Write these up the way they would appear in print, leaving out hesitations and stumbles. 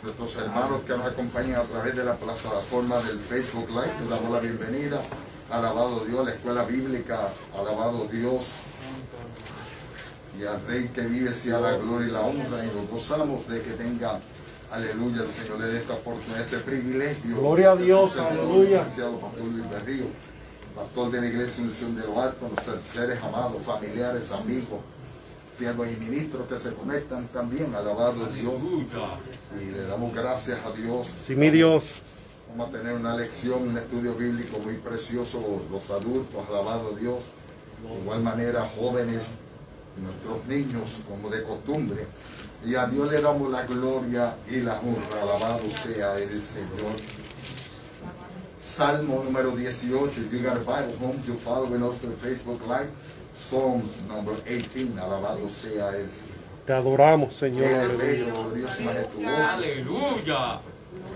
nuestros hermanos que nos acompañan a través de la plataforma del Facebook Live, les damos la bienvenida. Alabado Dios, la escuela bíblica, alabado Dios. Y al Rey que vive sea la gloria y la honra, y nos gozamos de que tenga, aleluya, el Señor le dé esta oportunidad, este privilegio. Gloria a Dios, aleluya. Licenciado Pastor Luis Berrío, pastor de la Iglesia Unción de lo Alto, nuestros seres amados, familiares, amigos, siervos y ministros que se conectan también, alabado Dios. Y le damos gracias a Dios. Sí, mi Dios. Vamos a tener una lección, un estudio bíblico muy precioso, los adultos, alabado Dios. De igual manera, jóvenes, nuestros niños, como de costumbre. Y a Dios le damos la gloria y la honra, alabado sea el Señor. Salmo número 18, if you got a Bible home, you following us on Facebook Live. Psalms number 18, alabado sea el Señor. Te adoramos, Señor. El Aleluya. bello Dios majestuoso. Aleluya.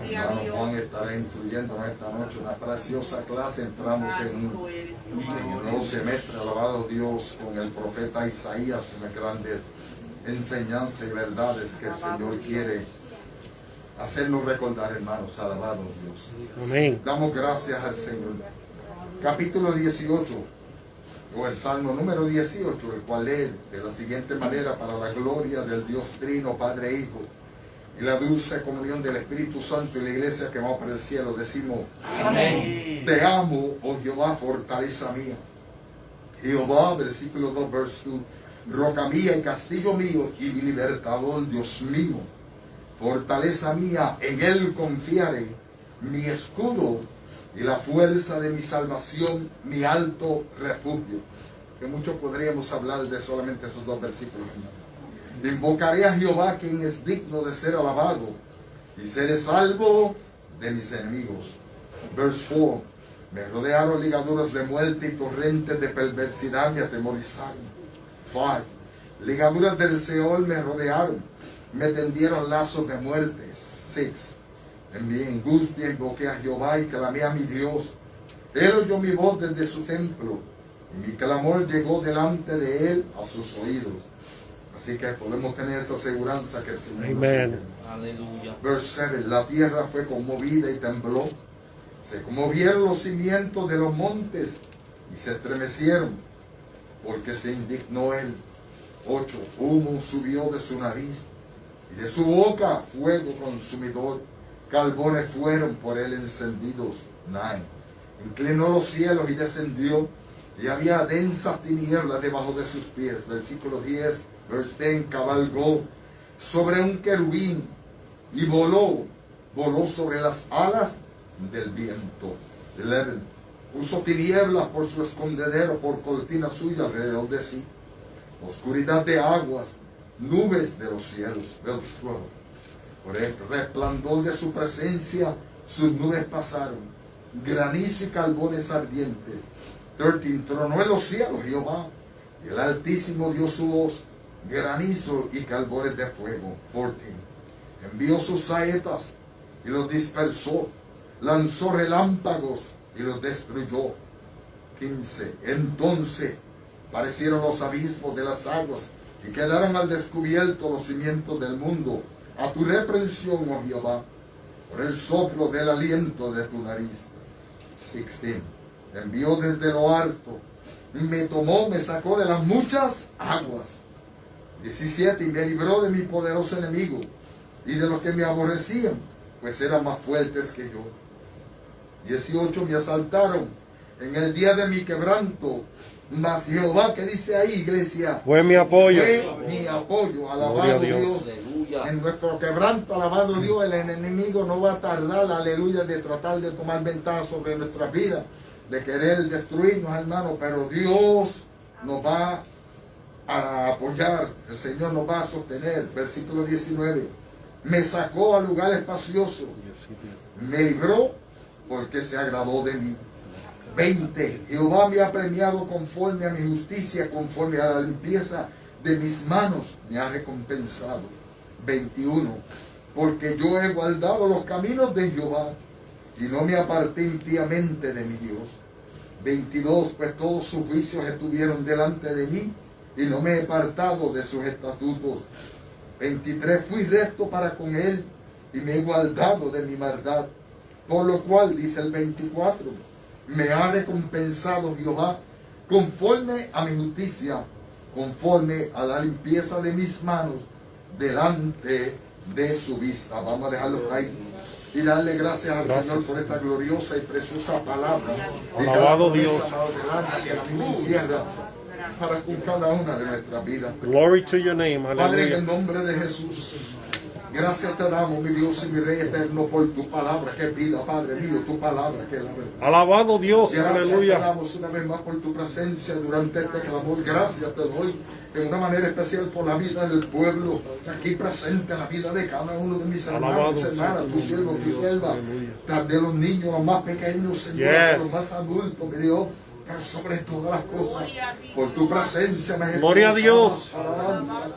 Hermano Juan estará instruyéndonos esta noche una preciosa clase. Entramos en un nuevo semestre, alabado Dios, con el profeta Isaías, unas grandes enseñanzas y verdades que el Señor quiere hacernos recordar, hermanos, alabado Dios. Amén. Damos gracias al Señor. Capítulo 18, o el Salmo número 18, el cual lee de la siguiente manera: para la gloria del Dios Trino, Padre e Hijo, y la dulce comunión del Espíritu Santo, y la iglesia que va para el cielo, decimos: amén. Te amo, oh Jehová, fortaleza mía. Jehová, versículo 2, verse 2, roca mía y castillo mío y mi libertador, Dios mío, fortaleza mía, en él confiaré, mi escudo y la fuerza de mi salvación, mi alto refugio. Que mucho podríamos hablar de solamente esos dos versículos, hermano. Invocaré a Jehová, quien es digno de ser alabado, y seré salvo de mis enemigos. Verse 4. Me rodearon ligaduras de muerte y torrentes de perversidad me atemorizaron. 5. Ligaduras del Seol me rodearon, me tendieron lazos de muerte. 6. En mi angustia invoqué a Jehová y clamé a mi Dios. Él oyó mi voz desde su templo, y mi clamor llegó delante de él a sus oídos. Así que podemos tener esa aseguranza que el Señor nos Amén. Aleluya. Verse 7. La tierra fue conmovida y tembló. Se conmovieron los cimientos de los montes y se estremecieron, porque se indignó él. 8. Humo subió de su nariz y de su boca fuego consumidor. Carbones fueron por él encendidos. 9. Inclinó los cielos y descendió, y había densas tinieblas debajo de sus pies. Versículo 10. Verse 10. Cabalgó sobre un querubín y voló sobre las alas del viento. 11. Puso tinieblas por su escondedero, por cortina suya alrededor de sí. Oscuridad de aguas, nubes de los cielos. Verse 12. Por el resplandor de su presencia, sus nubes pasaron. Granizo y carbones ardientes. 13. Tronó en los cielos Jehová, y el Altísimo dio su voz. Granizo y carbones de fuego. 14. Envió sus saetas y los dispersó. Lanzó relámpagos y los destruyó. 15. Entonces parecieron los abismos de las aguas y quedaron al descubierto los cimientos del mundo. A tu reprensión, oh Jehová, por el soplo del aliento de tu nariz. 16. Envió desde lo alto, me tomó, me sacó de las muchas aguas. 17. Y me libró de mi poderoso enemigo y de los que me aborrecían, pues eran más fuertes que yo. 18. Me asaltaron en el día de mi quebranto, mas Jehová, que dice ahí, iglesia, Fue mi apoyo. fue mi apoyo. Alabado Gloria a Dios. Aleluya. En nuestro quebranto, alabado Dios, el enemigo no va a tardar, aleluya, de tratar de tomar ventaja sobre nuestras vidas, de querer destruirnos, hermano, pero Dios nos va a apoyar, el Señor nos va a sostener. Versículo 19. Me sacó a lugar espacioso, me libró porque se agradó de mí. 20. Jehová me ha premiado conforme a mi justicia, conforme a la limpieza de mis manos me ha recompensado. 21. Porque yo he guardado los caminos de Jehová y no me aparté impíamente de mi Dios. 22. Pues todos sus juicios estuvieron delante de mí y no me he apartado de sus estatutos. 23. Fui recto para con él y me he guardado de mi maldad. Por lo cual, dice el 24, me ha recompensado Jehová conforme a mi justicia, conforme a la limpieza de mis manos, delante de su vista. Vamos a dejarlo ahí y darle gracias al Señor por esta gloriosa y preciosa palabra. Alabado Dios. Que la Biblia encierra para con cada una de nuestras vidas. Glory to your name. Padre, en Hallelujah. el nombre de Jesús, gracias te damos, mi Dios y mi Rey eterno, por tu palabra que es vida, Padre mío, tu palabra que es la verdad. Alabado Dios. Gracias te Aleluya. damos una vez más por tu presencia durante este clamor. Gracias te doy de una manera especial por la vida del pueblo aquí presente, la vida de cada uno de mis hermanos, Alabado hermanas, sea tu siervo, tu sierva, de los niños, los más pequeños, Señor, de los más adultos, mi Dios. Pero sobre todas las cosas, por tu presencia, Gloria a Dios. alabanza.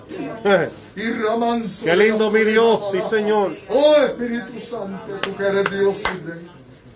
Y ramanso. Qué lindo mi Dios, sí Señor. Oh Espíritu Santo, tú que eres Dios y Rey,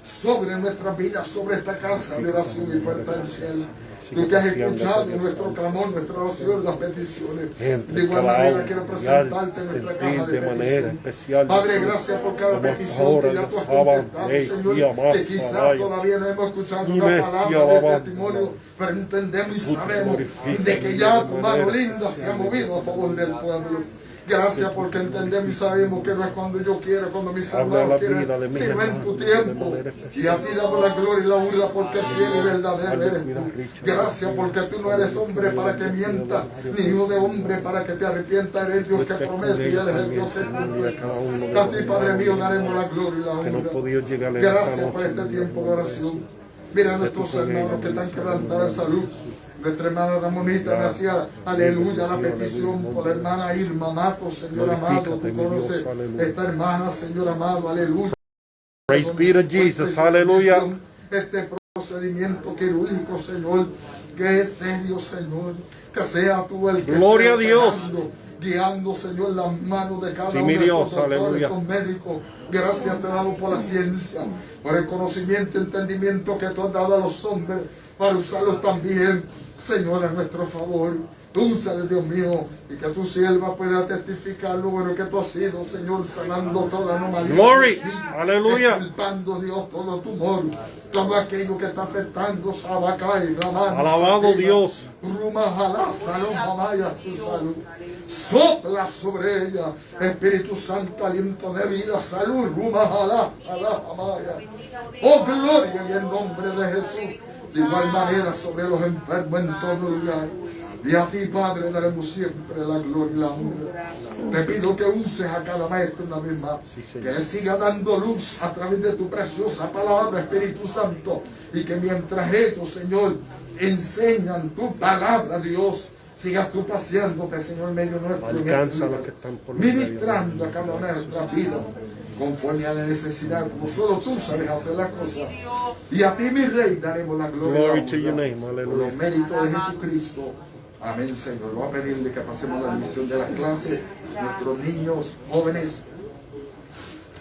sobre nuestra vida, sobre esta casa de oración y puerta del cielo. Tú que has escuchado nuestro clamor, nuestra oración, las peticiones. De igual manera quiero presentarte nuestra caja de petición. Padre, gracias por cada petición que ya tú has contestado, Señor, que quizás todavía no hemos escuchado una palabra de testimonio, pero entendemos y sabemos de que ya tu mano linda se ha movido a favor del pueblo. Gracias porque entendemos y sabemos que no es cuando yo quiero, cuando mis hermanos quieren, sino en tu tiempo. Y a ti damos la gloria y la honra porque fiel y verdadero eres tú. Gracias porque tú no eres hombre para que mienta, ni hijo de hombre para que te arrepienta. Eres Dios que promete y eres el Dios que cumple. A ti, Padre mío, daremos la gloria y la honra. Gracias por este tiempo de oración. Mira a nuestros hermanos que están quebrantados de salud. Nuestra hermana Ramonita me hacía, aleluya, la petición por la hermana Irma Matos, Señor amado. Tú conoces esta hermana, Señor amado, aleluya. Praise be to Jesus. Aleluya. Este procedimiento quirúrgico, Señor, que es serio, Señor. Que sea tú el que Gloria a Dios. Guiando, Señor, las manos de cada Sí, uno mi de Dios, estos doctores, aleluya. estos médicos. Gracias te damos por la ciencia, por el conocimiento y entendimiento que tú has dado a los hombres para usarlos también, Señor, a nuestro favor. Úsale, Dios mío, y que tu sierva pueda testificar lo bueno que tú has sido, Señor, sanando toda anomalía. Glory, aleluya. Extirpando, Dios, todo tumor, todo aquello que está afectando Sabacay, Ramán. Alabado Dios. Rumajalá, Salón, Mamaya, su salud. Sopla sobre ella, Espíritu Santo, aliento de vida, salud, Rumajalá, Salá, Mamaya. Oh, gloria en el nombre de Jesús. De igual manera sobre los enfermos en todo lugar. Y a ti, Padre, daremos siempre la gloria y la honra. Te pido que uses a cada maestro una vez más. Que Él siga dando luz a través de tu preciosa palabra, Espíritu Santo. Y que mientras ellos, Señor, enseñan tu palabra, Dios, sigas tú paseándote, Señor, en medio nuestro. Alcanza a los que están por Ministrando a cada una de nuestras vidas, conforme a la necesidad, como solo tú sabes hacer las cosas. Y a ti, mi Rey, daremos la gloria Glory to your name. por los Hallelujah. méritos de Jesucristo. Amén, Señor. Voy a pedirle que pasemos la división de las clases. Nuestros niños, jóvenes,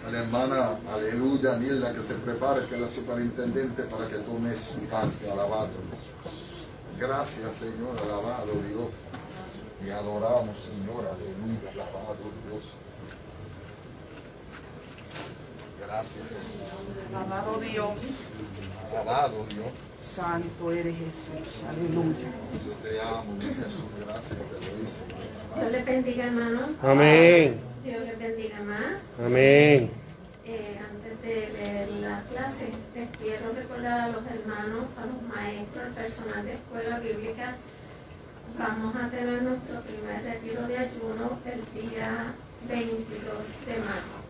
a la hermana, aleluya, Niela, que se prepare, que es la superintendente, para que tome su parte. Alabado. Gracias, Señor. Alabado Dios. Y adoramos, Señor. Aleluya. Alabado Dios. Gracias, Jesús. Alabado Dios, Alabado Dios. santo eres Jesús, aleluya. Te amo, mi Jesús. Gracias, te lo hice. Dios les bendiga, hermano. Amén. Dios les bendiga más. Amén. Antes de leer la clase, les quiero recordar a los hermanos, a los maestros, al personal de escuela bíblica. Vamos a tener nuestro primer retiro de ayuno el día 22 de mayo.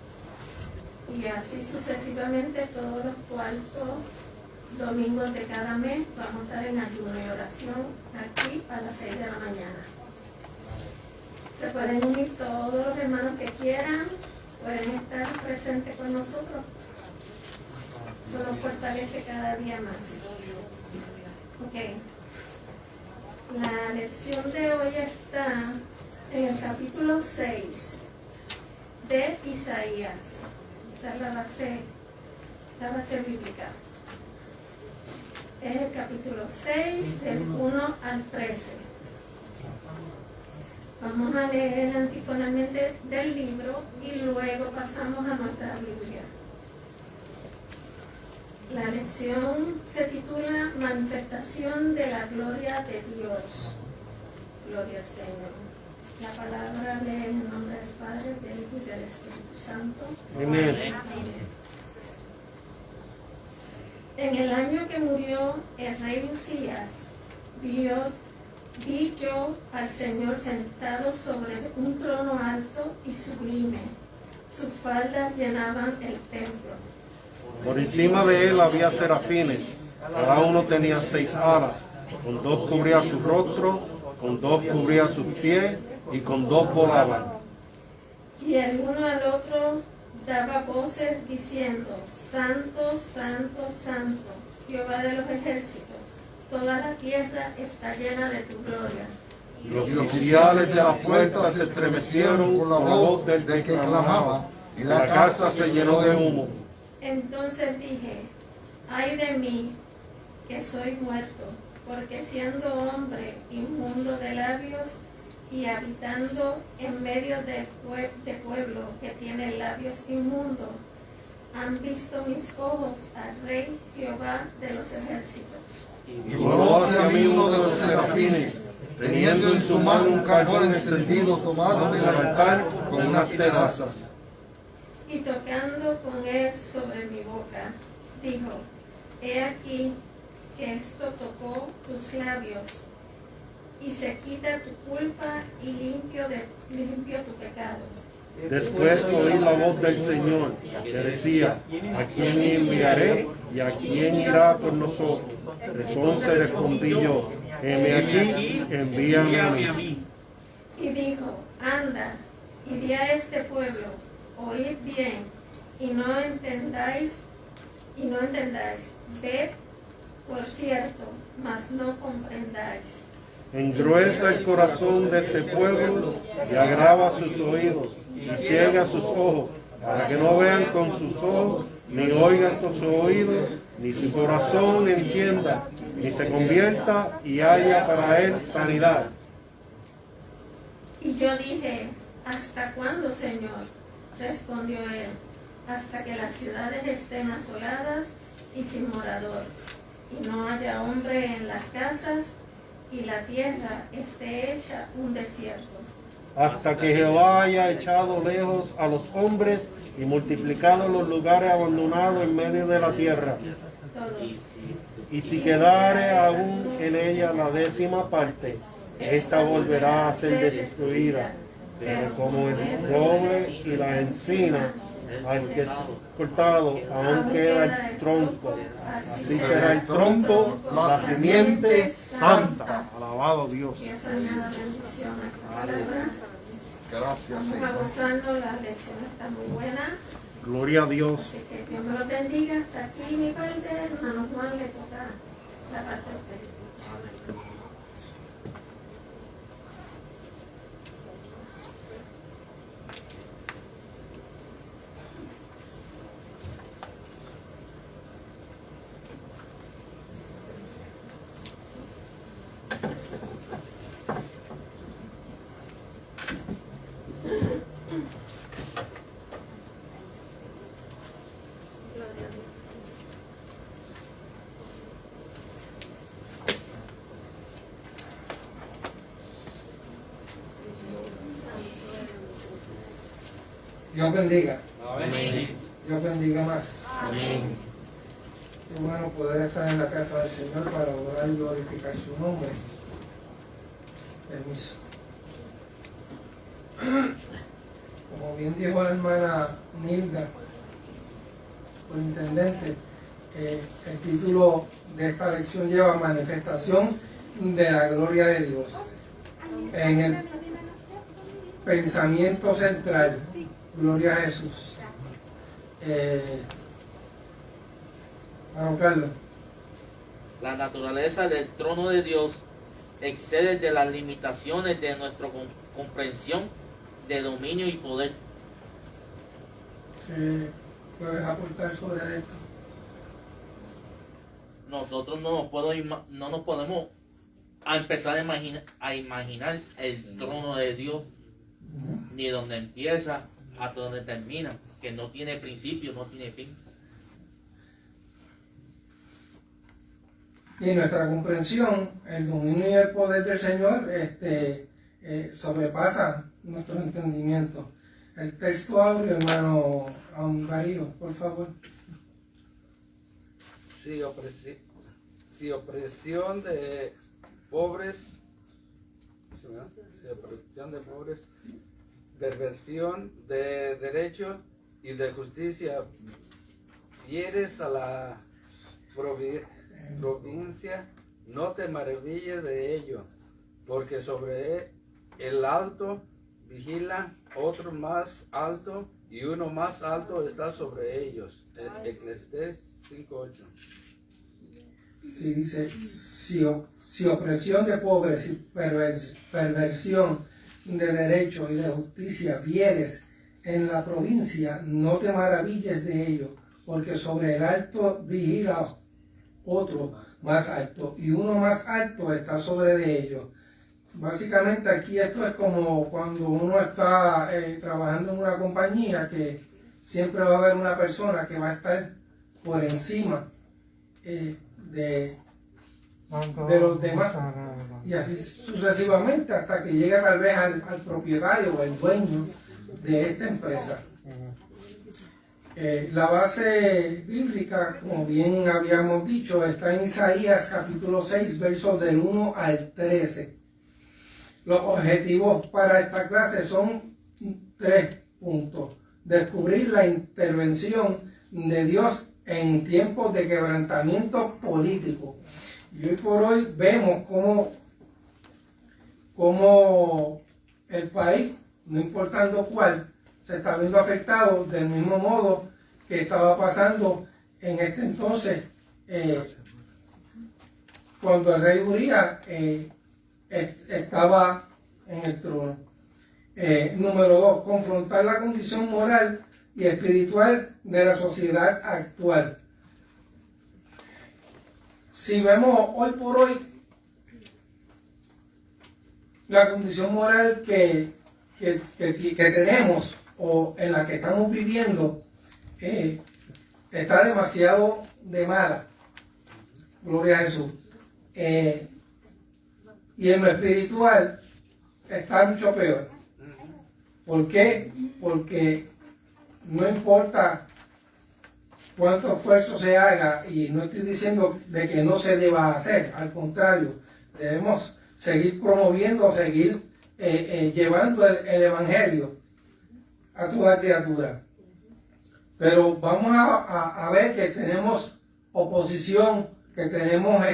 Y así sucesivamente todos los cuartos domingos de cada mes vamos a estar en ayuno y oración aquí a las 6 de la mañana. Se pueden unir todos los hermanos que quieran, pueden estar presentes con nosotros. Eso nos fortalece cada día más. Ok. La lección de hoy está en el capítulo 6 de Isaías. Esa es la base bíblica. Es el capítulo 6 del 1 al 13. Vamos a leer antifonalmente del libro y luego pasamos a nuestra Biblia. La lección se titula Manifestación de la Gloria de Dios. Gloria al Señor. La palabra lee en el nombre del Padre, del Hijo y del Espíritu Santo. Amén. En el año que murió el rey Usías, vi yo al Señor sentado sobre un trono alto y sublime. Sus faldas llenaban el templo. Por encima de él había serafines, cada uno tenía 6 alas, con 2 cubría su rostro, con 2 cubría sus pies y con 2 volaban. Y el uno al otro daba voces diciendo, Santo, Santo, Santo, Jehová de los ejércitos, toda la tierra está llena de tu gloria. Los oficiales de la puerta se estremecieron con la voz del que clamaba, y la casa se llenó de humo. Entonces dije, ay de mí, que soy muerto, porque siendo hombre inmundo de labios y habitando en medio de pueblo que tiene labios inmundos, han visto mis ojos al Rey Jehová de los ejércitos. Y voló hacia mí uno de los serafines, teniendo en su mano un carbón encendido tomado del altar con unas tenazas. Y tocando con él sobre mi boca, dijo, he aquí que esto tocó tus labios, y se quita tu culpa y limpio tu pecado. Después oí la voz del Señor, que decía, ¿a quién enviaré y a quién irá por nosotros? Entonces respondí yo, heme aquí, envíame a mí. Y dijo, anda, y di a este pueblo, oíd bien, y no entendáis, ved, por cierto, mas no comprendáis. Engruesa el corazón de este pueblo y agrava sus oídos y ciega sus ojos, para que no vean con sus ojos, ni oigan con sus oídos, ni su corazón entienda, ni se convierta y haya para él sanidad. Y yo dije, ¿hasta cuándo, Señor? Respondió él, hasta que las ciudades estén asoladas y sin morador, y no haya hombre en las casas, y la tierra esté hecha un desierto. Hasta que Jehová haya echado lejos a los hombres y multiplicado los lugares abandonados en medio de la tierra. Todos. Y si quedare aún en ella la 10ª parte, esta volverá a ser destruida. Pero como el roble y la encina, al que es cortado, aún queda el tronco. Así será el tronco, la simiente santa. Alabado Dios. Dios añada bendición a esta palabra. Gracias, Vamos a Señor. gozarnos, la lección está muy buena. Gloria a Dios. Así que Dios me lo bendiga. Hasta aquí mi parte, hermano Juan, le toca la parte a usted. Dios bendiga. Amén. Dios bendiga más. Amén. Qué bueno poder estar en la casa del Señor para adorar y glorificar su nombre. Permiso. Como bien dijo la hermana Nilda, superintendente, el título de esta lección lleva Manifestación de la Gloria de Dios. En el pensamiento central, Gloria a Jesús. Vamos, Carlos. La naturaleza del trono de Dios excede de las limitaciones de nuestra comprensión de dominio y poder. ¿Qué puedes aportar sobre esto? Nosotros no nos podemos empezar a imaginar el trono de Dios, ni dónde empieza, hasta donde termina, que no tiene principio, no tiene fin. Y nuestra comprensión, el dominio y el poder del Señor sobrepasa nuestro entendimiento. El texto áureo, hermano Darío, por favor. Si opresión de pobres, perversión de derecho y de justicia, vieres a la provincia, no te maravilles de ello, porque sobre el alto vigila otro más alto, y uno más alto está sobre ellos. Eclesiastés 5:8. Sí, dice, si opresión de pobres y perversión de derecho y de justicia vieres en la provincia, no te maravilles de ello, porque sobre el alto vigila otro más alto, y uno más alto está sobre de ellos. Básicamente aquí esto es como cuando uno está trabajando en una compañía, que siempre va a haber una persona que va a estar por encima de los demás, y así sucesivamente hasta que llega tal vez al propietario o el dueño de esta empresa. La base bíblica, como bien habíamos dicho, está en Isaías capítulo 6, versos del 1 al 13. Los objetivos para esta clase son 3 puntos. Descubrir la intervención de Dios en tiempos de quebrantamiento político. Y hoy por hoy vemos cómo el país, no importando cuál, se está viendo afectado del mismo modo que estaba pasando en este entonces, cuando el rey Urías estaba en el trono. Número 2, confrontar la condición moral y espiritual de la sociedad actual. Si vemos hoy por hoy la condición moral que tenemos o en la que estamos viviendo, está demasiado de mala. Gloria a Jesús. Y en lo espiritual está mucho peor. ¿Por qué? Porque no importa cuánto esfuerzo se haga, y no estoy diciendo de que no se deba hacer, al contrario, debemos seguir promoviendo, seguir llevando el evangelio a toda criatura. Pero vamos a ver que tenemos oposición, que tenemos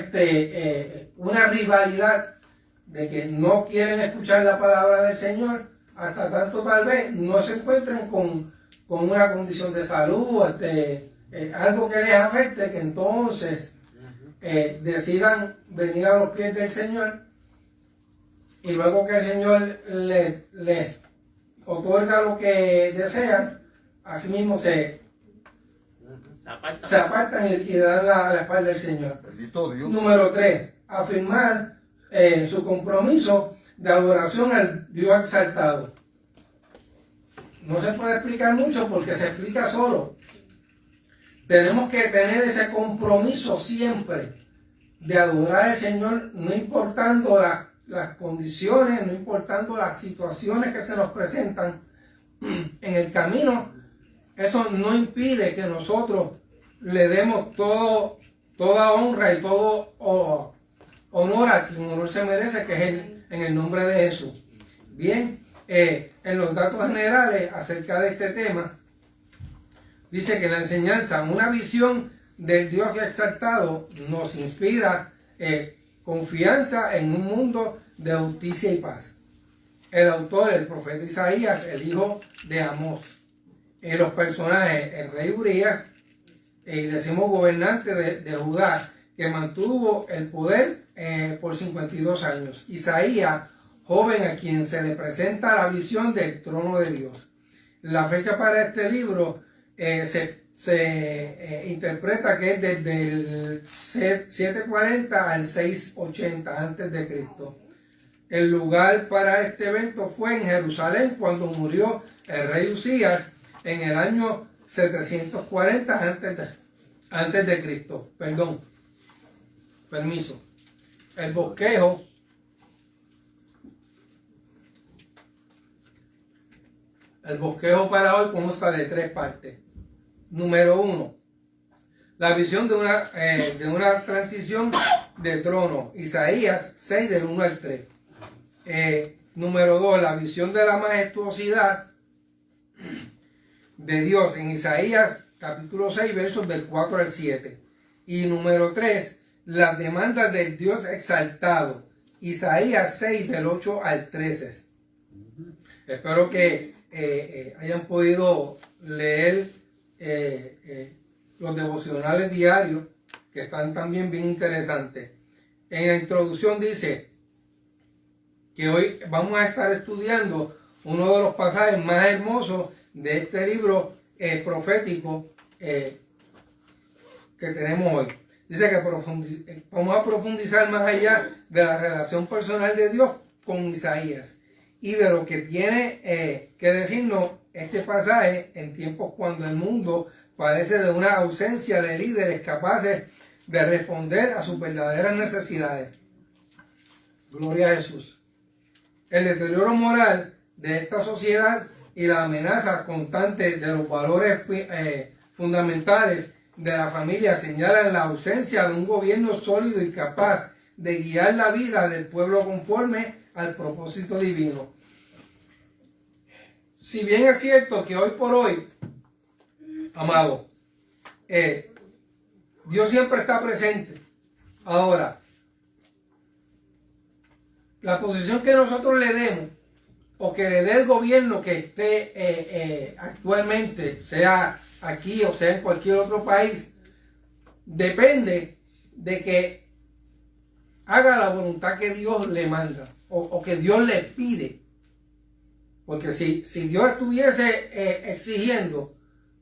una rivalidad de que no quieren escuchar la palabra del Señor, hasta tanto tal vez no se encuentren con una condición de salud, algo que les afecte, que entonces decidan venir a los pies del Señor, y luego que el Señor les otorga lo que desean, así mismo se apartan y dan la espalda al Señor. Bendito Dios. Número 3, afirmar su compromiso de adoración al Dios exaltado. No se puede explicar mucho porque se explica solo. Tenemos que tener ese compromiso siempre de adorar al Señor, no importando las condiciones, no importando las situaciones que se nos presentan en el camino. Eso no impide que nosotros le demos toda honra y todo honor a quien honor se merece, que es en el nombre de Jesús. Bien, en los datos generales acerca de este tema, dice que la enseñanza, una visión del Dios exaltado, nos inspira confianza en un mundo de justicia y paz. El autor, el profeta Isaías, el hijo de Amós. Los personajes, el rey Urías, decimos gobernante de Judá, que mantuvo el poder por 52 años. Isaías, joven a quien se le presenta la visión del trono de Dios. La fecha para este libro se interpreta que es desde el 740 al 680 antes de Cristo. El lugar para este evento fue en Jerusalén cuando murió el rey Usías en el año 740 antes de Cristo. Permiso. El bosquejo para hoy consta de 3 partes. Número 1, la visión de una transición de trono. Isaías 6 del 1 al 3. Número 2, la visión de la majestuosidad de Dios en Isaías capítulo 6 versos del 4 al 7. Y número 3, las demandas del Dios exaltado. Isaías 6 del 8 al 13. Espero que hayan podido leer los devocionales diarios, que están también bien interesantes. En la introducción dice que hoy vamos a estar estudiando uno de los pasajes más hermosos de este libro profético que tenemos hoy. Dice que vamos a profundizar más allá de la relación personal de Dios con Isaías y de lo que tiene que decirnos este pasaje en tiempos cuando el mundo padece de una ausencia de líderes capaces de responder a sus verdaderas necesidades. Gloria a Jesús. El deterioro moral de esta sociedad y la amenaza constante de los valores fundamentales de la familia señalan la ausencia de un gobierno sólido y capaz de guiar la vida del pueblo conforme al propósito divino. Si bien es cierto que hoy por hoy, amado, Dios siempre está presente. Ahora, la posición que nosotros le demos o que le dé el gobierno que esté actualmente, sea aquí o sea en cualquier otro país, depende de que haga la voluntad que Dios le manda o que Dios le pide. Porque si Dios estuviese exigiendo,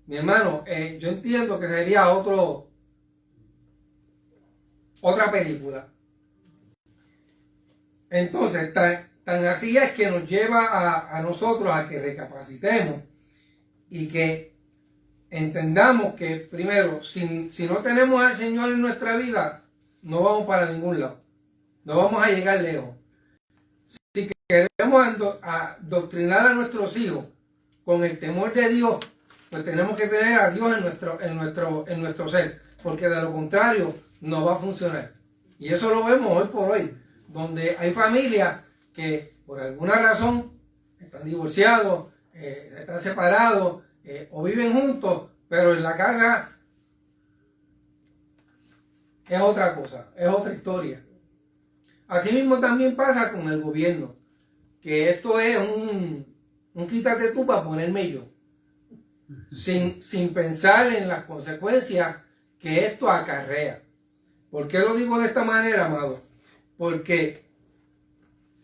mi hermano, yo entiendo que sería otra película. Entonces, tan así es que nos lleva a nosotros a que recapacitemos y que entendamos que primero, si no tenemos al Señor en nuestra vida, no vamos para ningún lado. No vamos a llegar lejos. Si queremos adoctrinar a nuestros hijos con el temor de Dios, pues tenemos que tener a Dios en nuestro ser, porque de lo contrario no va a funcionar. Y eso lo vemos hoy por hoy, donde hay familias que por alguna razón están divorciados, están separados o viven juntos, pero en la casa es otra cosa, es otra historia. Asimismo también pasa con el gobierno, que esto es un quítate tú para ponerme yo, sin pensar en las consecuencias que esto acarrea. ¿Por qué lo digo de esta manera, amado? Porque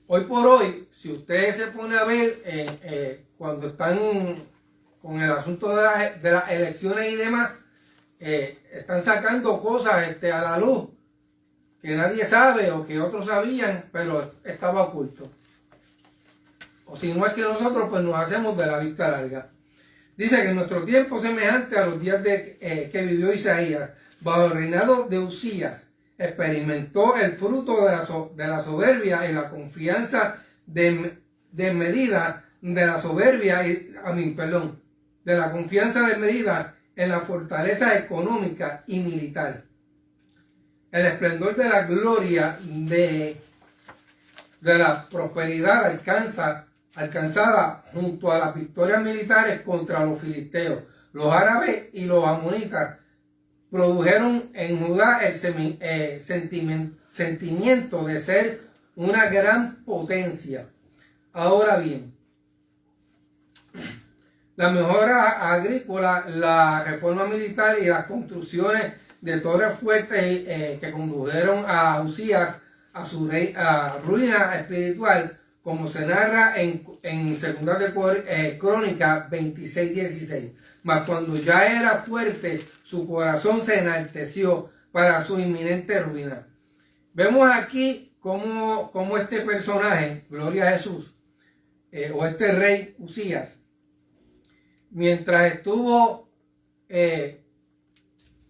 hoy por hoy, si usted se pone a ver cuando están con el asunto de las elecciones y demás, están sacando cosas a la luz que nadie sabe o que otros sabían, pero estaba oculto. O si no es que nosotros pues nos hacemos de la vista larga. Dice que en nuestro tiempo semejante a los días que vivió Isaías, bajo el reinado de Usías, experimentó el fruto de la soberbia y la confianza desmedida de la soberbia, de la confianza desmedida en la fortaleza económica y militar. El esplendor de la gloria de la prosperidad alcanzada junto a las victorias militares contra los filisteos, los árabes y los amonitas produjeron en Judá el sentimiento de ser una gran potencia. Ahora bien, la mejora agrícola, la reforma militar y las construcciones de torres fuertes que condujeron a Usías a su ruina espiritual, como se narra en 2 de Crónicas 26:16. Mas cuando ya era fuerte, su corazón se enalteció para su inminente ruina. Vemos aquí cómo este personaje, gloria a Jesús, o este rey Usías, mientras estuvo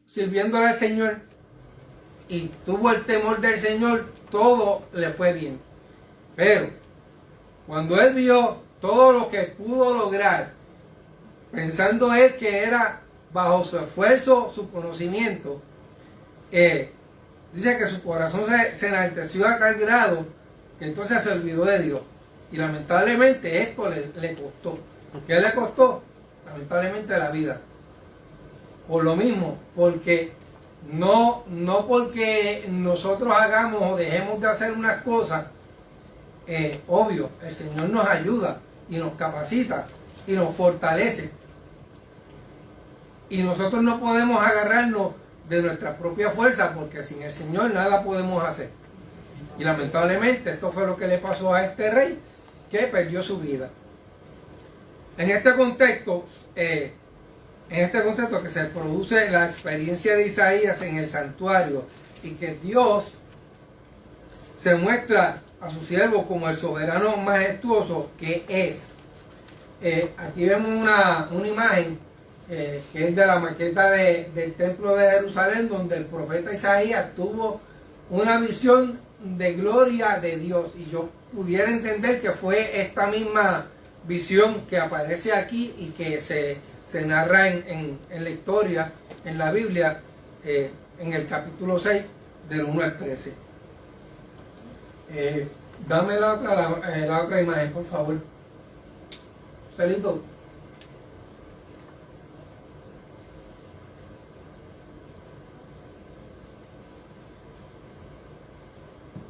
sirviéndole al Señor y tuvo el temor del Señor, todo le fue bien. Pero cuando él vio todo lo que pudo lograr, pensando él que era bajo su esfuerzo, su conocimiento, dice que su corazón se enalteció a tal grado que entonces se olvidó de Dios. Y lamentablemente esto le costó. ¿Qué le costó? Lamentablemente la vida. Por lo mismo, porque no porque nosotros hagamos o dejemos de hacer unas cosas, obvio, el Señor nos ayuda y nos capacita y nos fortalece. Y nosotros no podemos agarrarnos de nuestra propia fuerza, porque sin el Señor nada podemos hacer. Y lamentablemente esto fue lo que le pasó a este rey, que perdió su vida. En este contexto que se produce la experiencia de Isaías en el santuario y que Dios se muestra a su siervo como el soberano majestuoso que es. Aquí vemos una imagen que es de la maqueta del templo de Jerusalén, donde el profeta Isaías tuvo una visión de gloria de Dios, y yo pudiera entender que fue esta misma visión que aparece aquí y que se narra en la historia, en la Biblia, en el capítulo 6, del 1 al 13. Dame la otra imagen, por favor. Celito.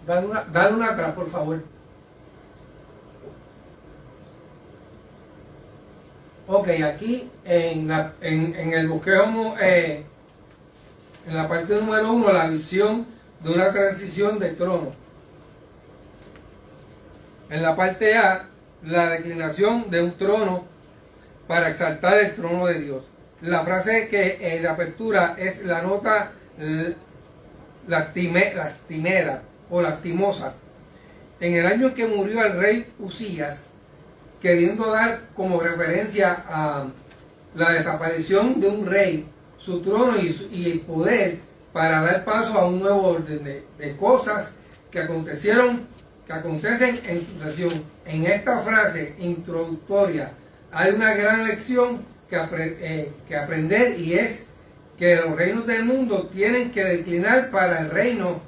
Dale una atrás, por favor. Ok, aquí en el bosquejo, en la parte número 1, la visión de una transición de trono. En la parte A, la declinación de un trono para exaltar el trono de Dios. La frase que de apertura es la nota lastimera o lastimosa. En el año en que murió el rey Usías, queriendo dar como referencia a la desaparición de un rey, su trono y el poder, para dar paso a un nuevo orden de cosas que acontecen en sucesión. En esta frase introductoria hay una gran lección que aprender, y es que los reinos del mundo tienen que declinar para el reino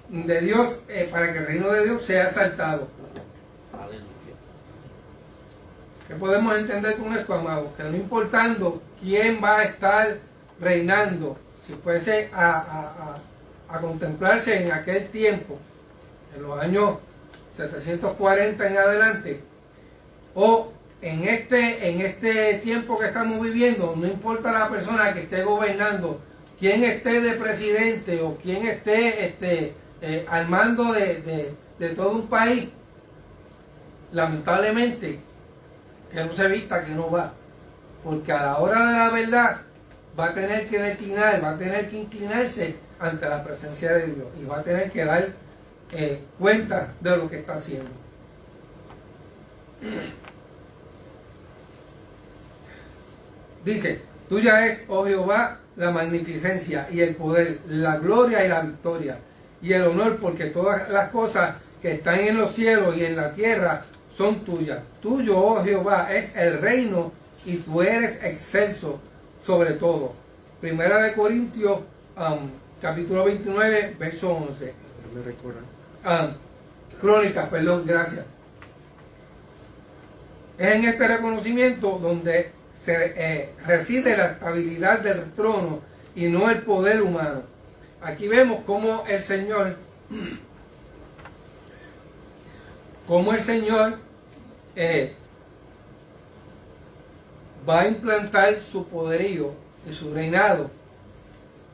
de Dios, para que el reino de Dios sea exaltado. ¿Qué podemos entender con esto, amados? Que no importando quién va a estar reinando, si fuese a contemplarse en aquel tiempo, en los años 740 en adelante, o en este tiempo que estamos viviendo, no importa la persona que esté gobernando, quién esté de presidente o quién esté al mando de todo un país, lamentablemente, que no se vista que no va, porque a la hora de la verdad va a tener que declinar, va a tener que inclinarse ante la presencia de Dios y va a tener que dar cuenta de lo que está haciendo. Dice: tuya es, oh Jehová, la magnificencia y el poder, la gloria y la victoria y el honor, porque todas las cosas que están en los cielos y en la tierra son tuyas. Tuyo, oh Jehová, es el reino y tú eres excelso sobre todo. Primera de Corintios, capítulo 29, verso 11. Crónicas, perdón, gracias. Es en este reconocimiento donde reside la estabilidad del trono y no el poder humano. Aquí vemos cómo el Señor va a implantar su poderío y su reinado,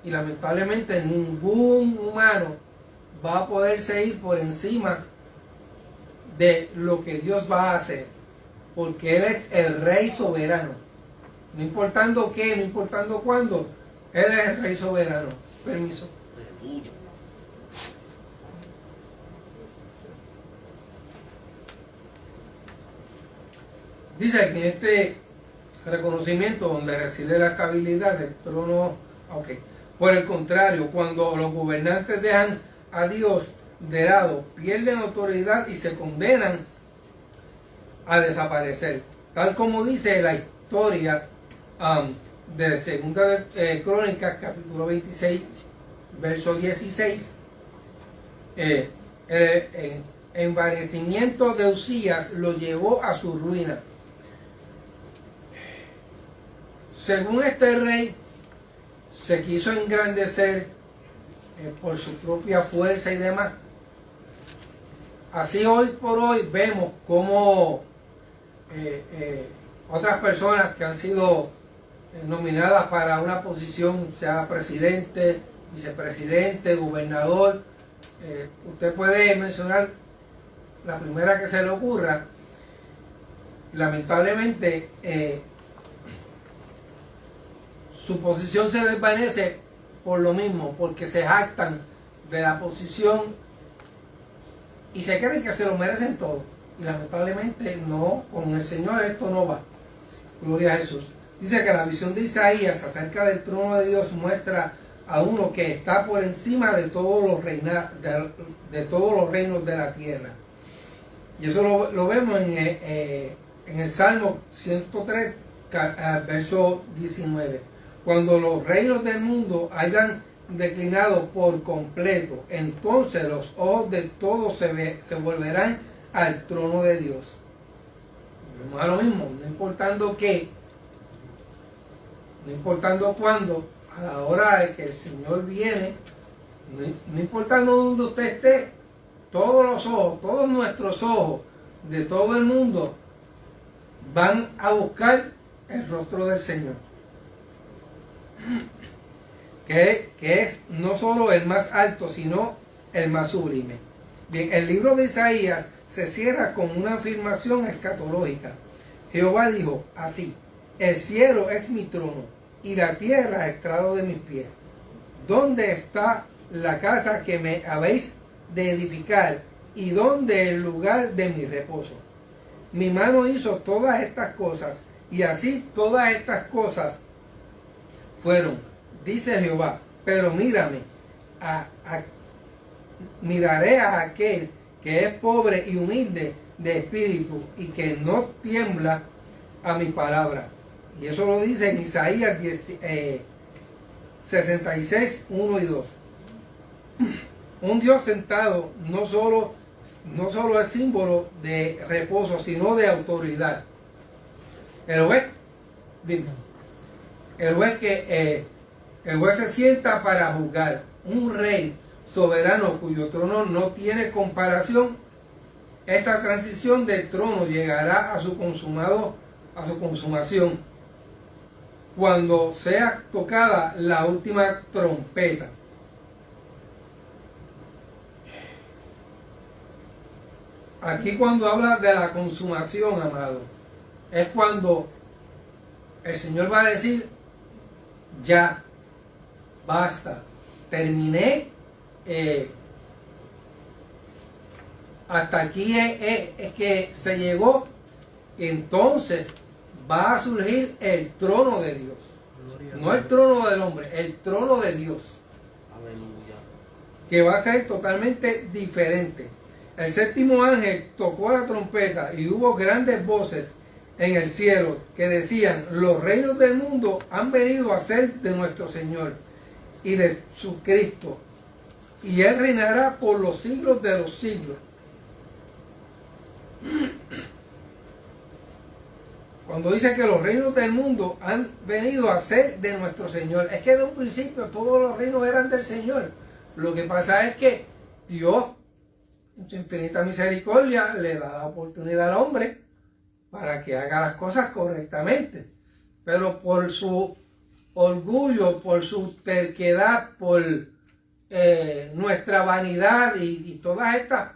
y lamentablemente ningún humano va a poderse ir por encima de lo que Dios va a hacer, porque Él es el Rey soberano. No importando qué, no importando cuándo, Él es el Rey soberano. Permiso. Dice que en este reconocimiento donde reside la estabilidad del trono, ok. Por el contrario, cuando los gobernantes dejan a Dios de lado, pierden autoridad y se condenan a desaparecer. Tal como dice la historia de Segunda Crónicas, capítulo 26, verso 16. El envanecimiento de Usías lo llevó a su ruina. Según este rey, se quiso engrandecer por su propia fuerza y demás. Así hoy por hoy vemos cómo otras personas que han sido nominadas para una posición, sea presidente, vicepresidente, gobernador, usted puede mencionar la primera que se le ocurra. Lamentablemente su posición se desvanece por lo mismo, porque se jactan de la posición y se creen que se lo merecen todo. Y lamentablemente no, con el Señor esto no va. Gloria a Jesús. Dice que la visión de Isaías acerca del trono de Dios muestra a uno que está por encima de todos los reinos de la tierra. Y eso lo vemos en el Salmo 103, verso 19. Cuando los reinos del mundo hayan declinado por completo, entonces los ojos de todos se volverán al trono de Dios. Vemos a lo mismo, no importando qué, no importando cuándo, a la hora de que el Señor viene, no importando dónde usted esté, todos los ojos, todos nuestros ojos de todo el mundo van a buscar el rostro del Señor. Que es no solo el más alto, sino el más sublime. Bien, el libro de Isaías se cierra con una afirmación escatológica. Jehová dijo así: el cielo es mi trono y la tierra estrado de mis pies. ¿Dónde está la casa que me habéis de edificar y dónde el lugar de mi reposo? Mi mano hizo todas estas cosas, y así todas estas cosas fueron, dice Jehová. Pero mírame, miraré a aquel que es pobre y humilde de espíritu y que no tiembla a mi palabra. Y eso lo dice en Isaías 66, 1 y 2. Un Dios sentado no solo es símbolo de reposo, sino de autoridad. El juez se sienta para juzgar. Un rey soberano cuyo trono no tiene comparación. Esta transición del trono llegará a su consumación cuando sea tocada la última trompeta. Aquí cuando habla de la consumación, amado, es cuando el Señor va a decir: ya, basta, terminé, hasta aquí es que se llegó. Y entonces va a surgir el trono de Dios, no el trono del hombre, el trono de Dios. Aleluya. Que va a ser totalmente diferente. El séptimo ángel tocó la trompeta y hubo grandes voces en el cielo que decían: los reinos del mundo han venido a ser de nuestro Señor y de su Cristo, y Él reinará por los siglos de los siglos. Cuando dice que los reinos del mundo han venido a ser de nuestro Señor, es que de un principio todos los reinos eran del Señor. Lo que pasa es que Dios, en su infinita misericordia, le da la oportunidad al hombre para que haga las cosas correctamente. Pero por su orgullo, por su terquedad, por nuestra vanidad y todas estas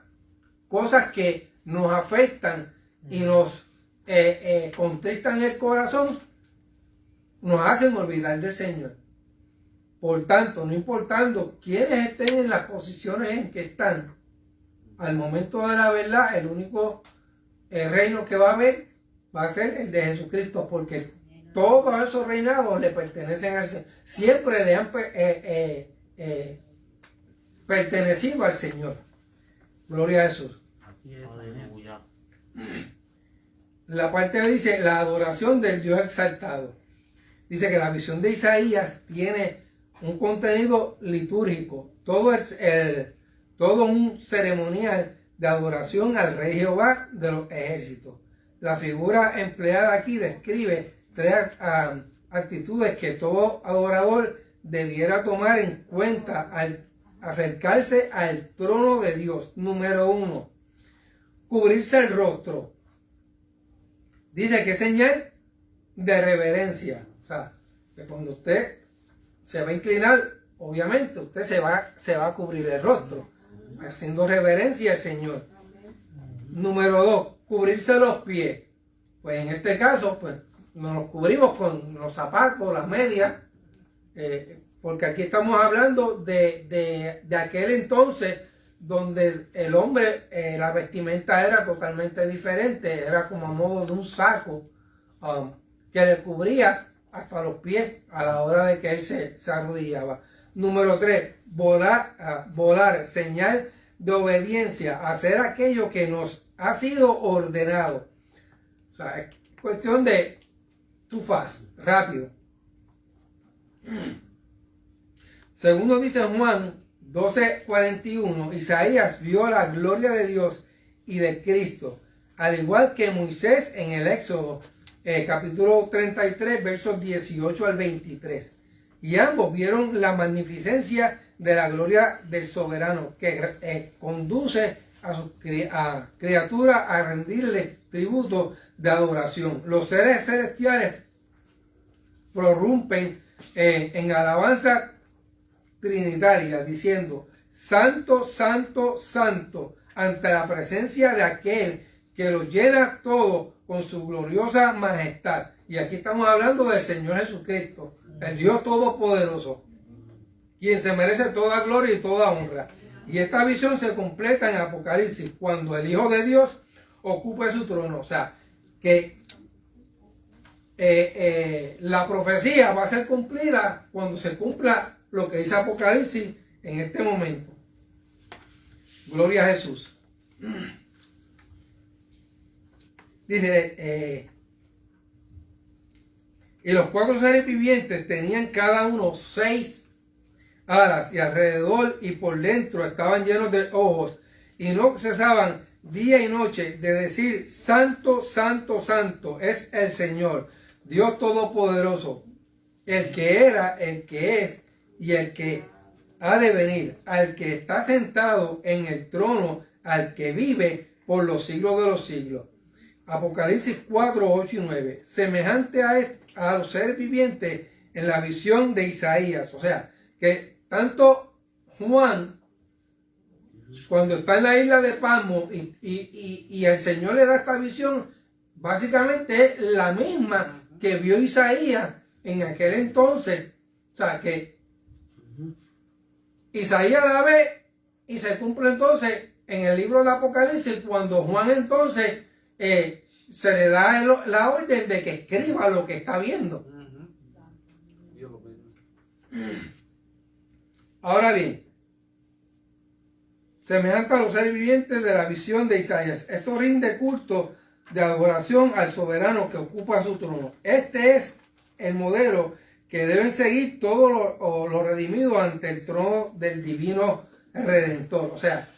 cosas que nos afectan y nos contristan el corazón, nos hacen olvidar del Señor. Por tanto, no importando quiénes estén en las posiciones en que están, al momento de la verdad, el único reino que va a haber va a ser el de Jesucristo, porque todos esos reinados le pertenecen al Señor. Siempre le han pertenecido al Señor. Gloria a Jesús. Aleluya. La parte B dice la adoración del Dios exaltado. Dice que la visión de Isaías tiene un contenido litúrgico, todo un ceremonial de adoración al Rey Jehová de los ejércitos. La figura empleada aquí describe tres actitudes que todo adorador debiera tomar en cuenta al acercarse al trono de Dios. Número 1, cubrirse el rostro. Dice que es señal de reverencia. O sea, que cuando usted se va a inclinar, obviamente usted se va a cubrir el rostro, haciendo reverencia al Señor. Número 2, cubrirse los pies. Pues en este caso, pues nos cubrimos con los zapatos, las medias, porque aquí estamos hablando de aquel entonces donde el hombre, la vestimenta era totalmente diferente, era como a modo de un saco que le cubría hasta los pies a la hora de que él se arrodillaba. Número 3, volar, señal de obediencia, hacer aquello que nos ha sido ordenado. O sea, es cuestión de tú faz, rápido. Según nos dice Juan 12:41, Isaías vio la gloria de Dios y de Cristo, al igual que Moisés en el Éxodo, capítulo 33, versos 18 al 23. Y ambos vieron la magnificencia de la gloria del soberano, que conduce a su criatura a rendirle tributo de adoración. Los seres celestiales prorrumpen en alabanza trinitaria, diciendo: Santo, Santo, Santo, ante la presencia de aquel que lo llena todo con su gloriosa majestad. Y aquí estamos hablando del Señor Jesucristo, el Dios Todopoderoso, quien se merece toda gloria y toda honra. Y esta visión se completa en Apocalipsis, cuando el Hijo de Dios ocupe su trono. O sea, que la profecía va a ser cumplida cuando se cumpla lo que dice Apocalipsis en este momento. Gloria a Jesús. Dice, y los 4 seres vivientes tenían cada uno 6 alas, y alrededor y por dentro estaban llenos de ojos, y no cesaban día y noche de decir: Santo, Santo, Santo es el Señor, Dios Todopoderoso, el que era, el que es y el que ha de venir, al que está sentado en el trono, al que vive por los siglos de los siglos. Apocalipsis 4, 8 y 9. Semejante a los seres vivientes en la visión de Isaías. O sea, que tanto Juan, cuando está en la isla de Patmos y el Señor le da esta visión, básicamente es la misma que vio Isaías en aquel entonces. O sea, que Isaías la ve y se cumple entonces en el libro de Apocalipsis, cuando Juan entonces se le da la orden de que escriba lo que está viendo. Ahora bien, semejante a los seres vivientes de la visión de Isaías, esto rinde culto de adoración al soberano que ocupa su trono. Este es el modelo que deben seguir todos los redimidos ante el trono del divino Redentor. O sea,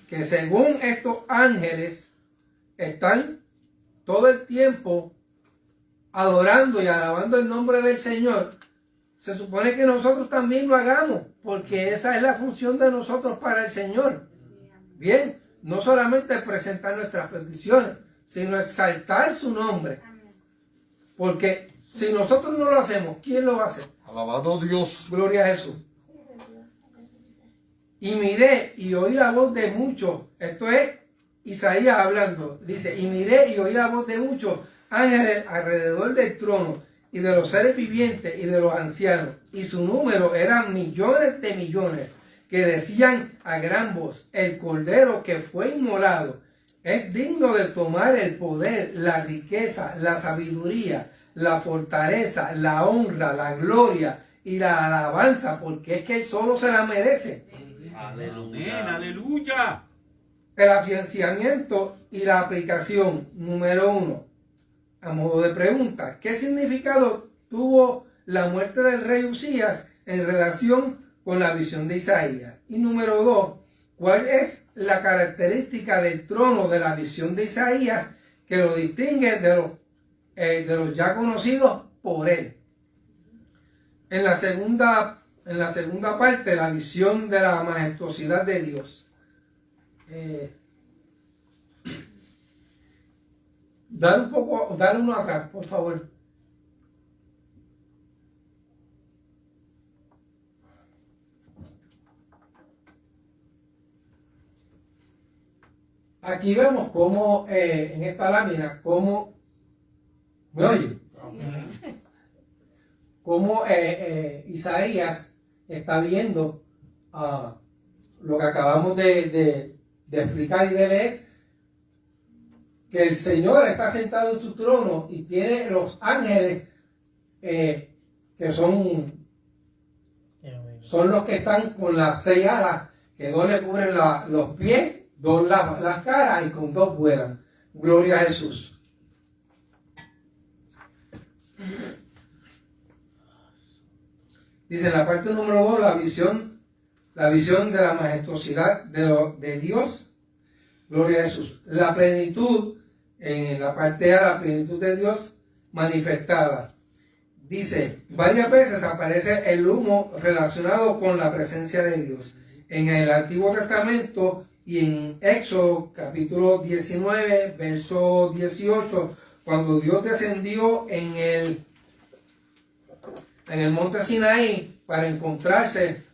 que según estos ángeles están todo el tiempo adorando y alabando el nombre del Señor, se supone que nosotros también lo hagamos, porque esa es la función de nosotros para el Señor. Bien, no solamente presentar nuestras peticiones, sino exaltar su nombre. Porque si nosotros no lo hacemos, ¿quién lo va a hacer? Alabado Dios. Gloria a Jesús. Y miré y oí la voz de muchos. Esto es Isaías hablando. Dice, y miré y oí la voz de muchos ángeles alrededor del trono, y de los seres vivientes y de los ancianos. Y su número eran millones de millones, que decían a gran voz: el Cordero que fue inmolado es digno de tomar el poder, la riqueza, la sabiduría, la fortaleza, la honra, la gloria y la alabanza, porque es que Él solo se la merece. Aleluya. Aleluya. El afianzamiento y la aplicación, número 1. A modo de pregunta, ¿qué significado tuvo la muerte del rey Usías en relación con la visión de Isaías? Y número 2, ¿cuál es la característica del trono de la visión de Isaías que lo distingue de los ya conocidos por él? En la segunda parte, la visión de la majestuosidad de Dios. Dale uno atrás, por favor. Aquí vemos cómo en esta lámina, cómo ¿me oye? Cómo Isaías está viendo lo que acabamos de explicar y de leer, que el Señor está sentado en su trono y tiene los ángeles que son los que están con las 6 alas, que 2 le cubren los pies, 2 las caras y con 2 vuelan. Gloria a Jesús. Dice en la parte número 2, la visión de la majestuosidad de Dios. Gloria a Jesús. La plenitud, en la parte A, la plenitud de Dios manifestada. Dice, varias veces aparece el humo relacionado con la presencia de Dios. En el Antiguo Testamento y en Éxodo capítulo 19, verso 18, cuando Dios descendió en el monte Sinaí para encontrarse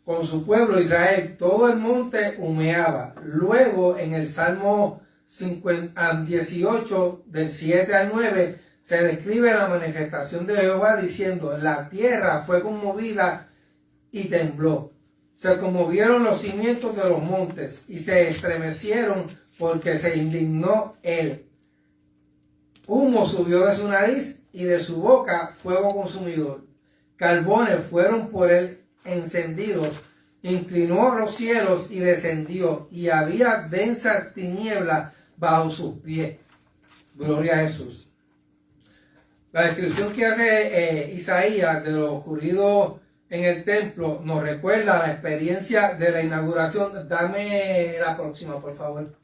con su pueblo Israel, todo el monte humeaba. Luego en el Salmo 18, del 7 al 9, se describe la manifestación de Jehová diciendo, la tierra fue conmovida y tembló. Se conmovieron los cimientos de los montes y se estremecieron porque se indignó él. Humo subió de su nariz y de su boca fuego consumidor. Carbones fueron por él encendidos. Inclinó los cielos y descendió, y había densa tiniebla bajo sus pies. Gloria a Jesús. La descripción que hace Isaías de lo ocurrido en el templo nos recuerda la experiencia de la inauguración. Dame la próxima, por favor.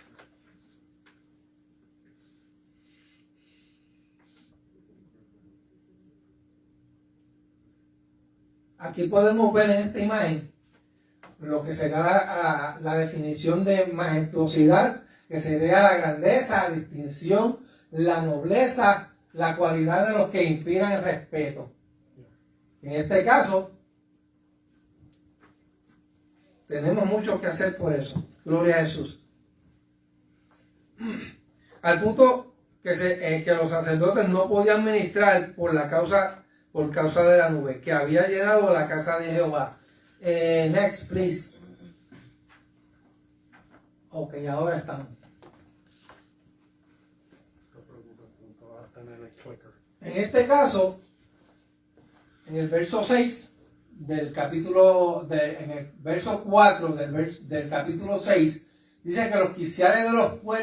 Aquí podemos ver en esta imagen lo que será la definición de majestuosidad, que sería la grandeza, la distinción, la nobleza, la cualidad de los que inspiran el respeto. En este caso, tenemos mucho que hacer por eso. Gloria a Jesús. Al punto que los sacerdotes no podían ministrar por causa de la nube que había llenado la casa de Jehová. Next, please. Ok, ahora estamos. En este caso, en el verso 6 del capítulo, en el verso 4 del capítulo 6, dice que los quiciales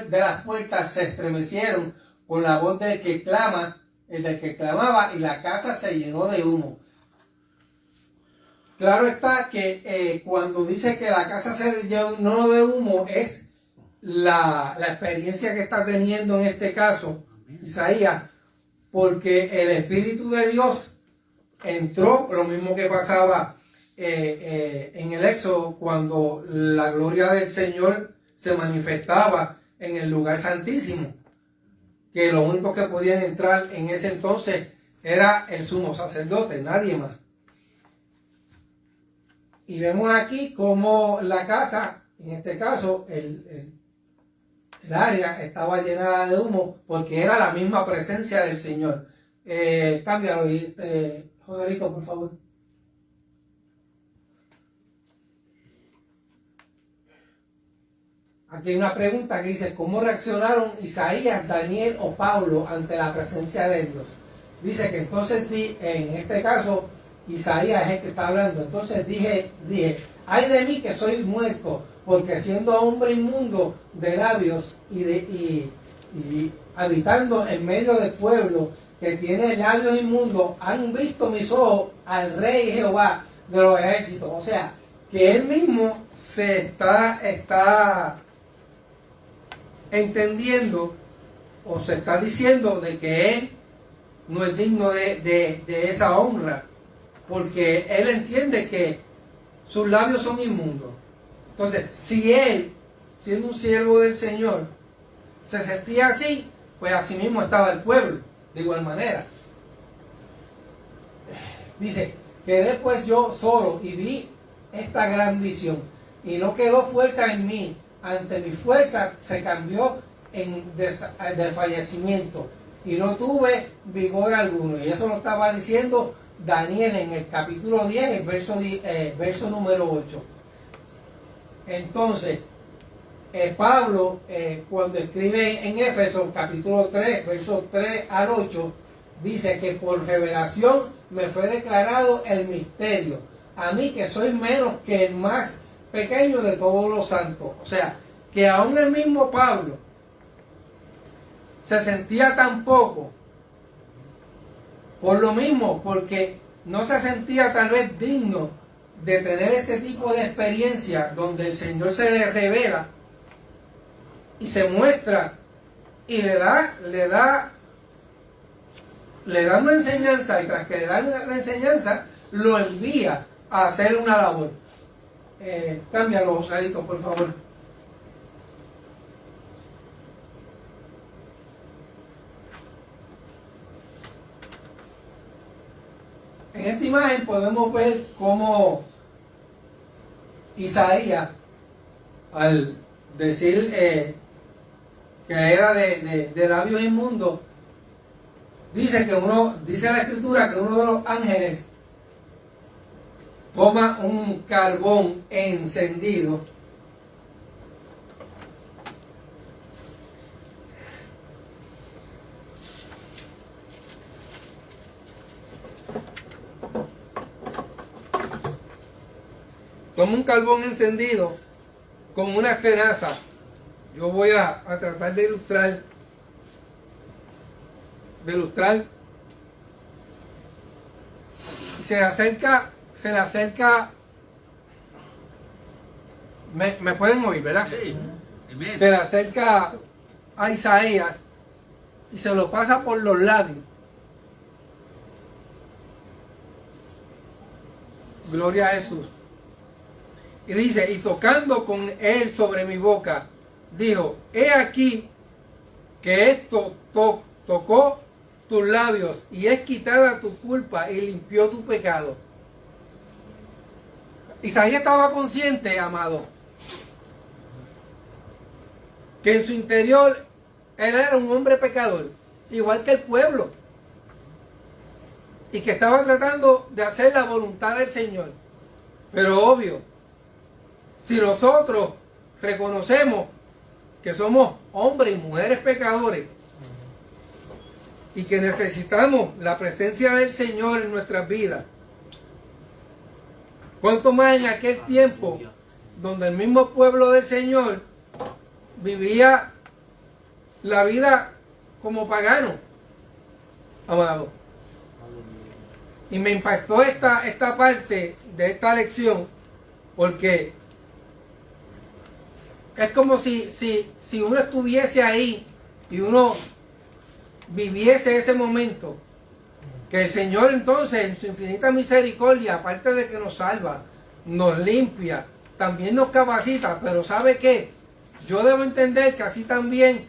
de las puertas se estremecieron con la voz del que clamaba, y la casa se llenó de humo. Claro está que cuando dice que la casa se llenó de humo, es la experiencia que está teniendo en este caso Isaías, porque el Espíritu de Dios entró, lo mismo que pasaba en el Éxodo, cuando la gloria del Señor se manifestaba en el lugar santísimo, que lo único que podían entrar en ese entonces era el sumo sacerdote, nadie más. Y vemos aquí cómo la casa, en este caso, el área estaba llenada de humo, porque era la misma presencia del Señor. Cámbialo, Joselito, por favor. aquí hay una pregunta que dice, ¿cómo reaccionaron Isaías, Daniel o Pablo ante la presencia de Dios? Dice que entonces, en este caso, Isaías es el que está hablando. Entonces dije, ay de mí que soy muerto, porque siendo hombre inmundo de labios y habitando en medio del pueblo que tiene labios inmundos, han visto mis ojos al Rey Jehová de los ejércitos. O sea, que él mismo se está entendiendo o se está diciendo de que él no es digno de esa honra, porque él entiende que sus labios son inmundos. Entonces, si él, siendo un siervo del Señor, se sentía así, pues así mismo estaba el pueblo, de igual manera. Dice, quedé pues yo solo y vi esta gran visión, y no quedó fuerza en mí. Ante mi fuerza se cambió en desfallecimiento, y no tuve vigor alguno. Y eso lo estaba diciendo Daniel en el capítulo 10, el verso número 8. Entonces, Pablo, cuando escribe en Éfeso, capítulo 3, versos 3 al 8, dice que por revelación me fue declarado el misterio, a mí que soy menos que el más pequeño de todos los santos. O sea, que aún el mismo Pablo se sentía tan poco, por lo mismo, porque no se sentía tal vez digno de tener ese tipo de experiencia donde el Señor se le revela y se muestra y le da una enseñanza, y tras que le da la enseñanza lo envía a hacer una labor. Cámbialo, Salito, por favor. En esta imagen podemos ver cómo Isaías, al decir que era de labios inmundos, dice la escritura que uno de los ángeles toma un carbón encendido con una tenaza. Yo voy a tratar de ilustrar. Se le acerca. Me pueden oír, ¿verdad? Se le acerca a Isaías y se lo pasa por los labios. Gloria a Jesús. Y dice, y tocando con él sobre mi boca, dijo, he aquí que esto tocó tus labios y es quitada tu culpa y limpió tu pecado. Isaías estaba consciente, amado, que en su interior él era un hombre pecador, igual que el pueblo, y que estaba tratando de hacer la voluntad del Señor. Pero obvio, si nosotros reconocemos que somos hombres y mujeres pecadores y que necesitamos la presencia del Señor en nuestras vidas, cuanto más en aquel tiempo donde el mismo pueblo del Señor vivía la vida como pagano, amado. Y me impactó esta parte de esta lección, porque es como si uno estuviese ahí y uno viviese ese momento, que el Señor entonces en su infinita misericordia, aparte de que nos salva, nos limpia, también nos capacita, pero ¿sabe qué? Yo debo entender que así también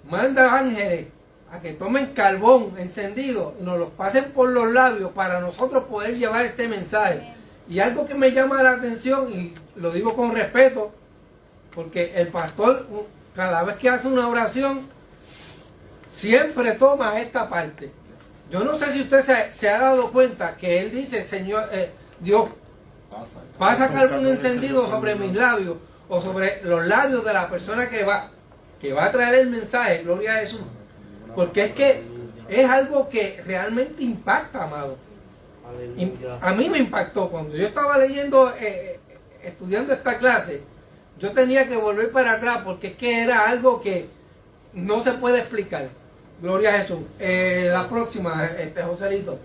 manda ángeles a que tomen carbón encendido y nos los pasen por los labios para nosotros poder llevar este mensaje. Y algo que me llama la atención, y lo digo con respeto, porque el pastor cada vez que hace una oración siempre toma esta parte. Yo no sé si usted se ha dado cuenta que él dice, Señor, Dios, pasa carbón encendido sobre mis labios, o sobre los labios de la persona que va a traer el mensaje, gloria a Jesús. Porque es que es algo que realmente impacta, amado. Aleluya. A mí me impactó cuando yo estaba leyendo, estudiando esta clase. Yo tenía que volver para atrás porque es que era algo que no se puede explicar. Gloria a Jesús. La próxima, Joselito.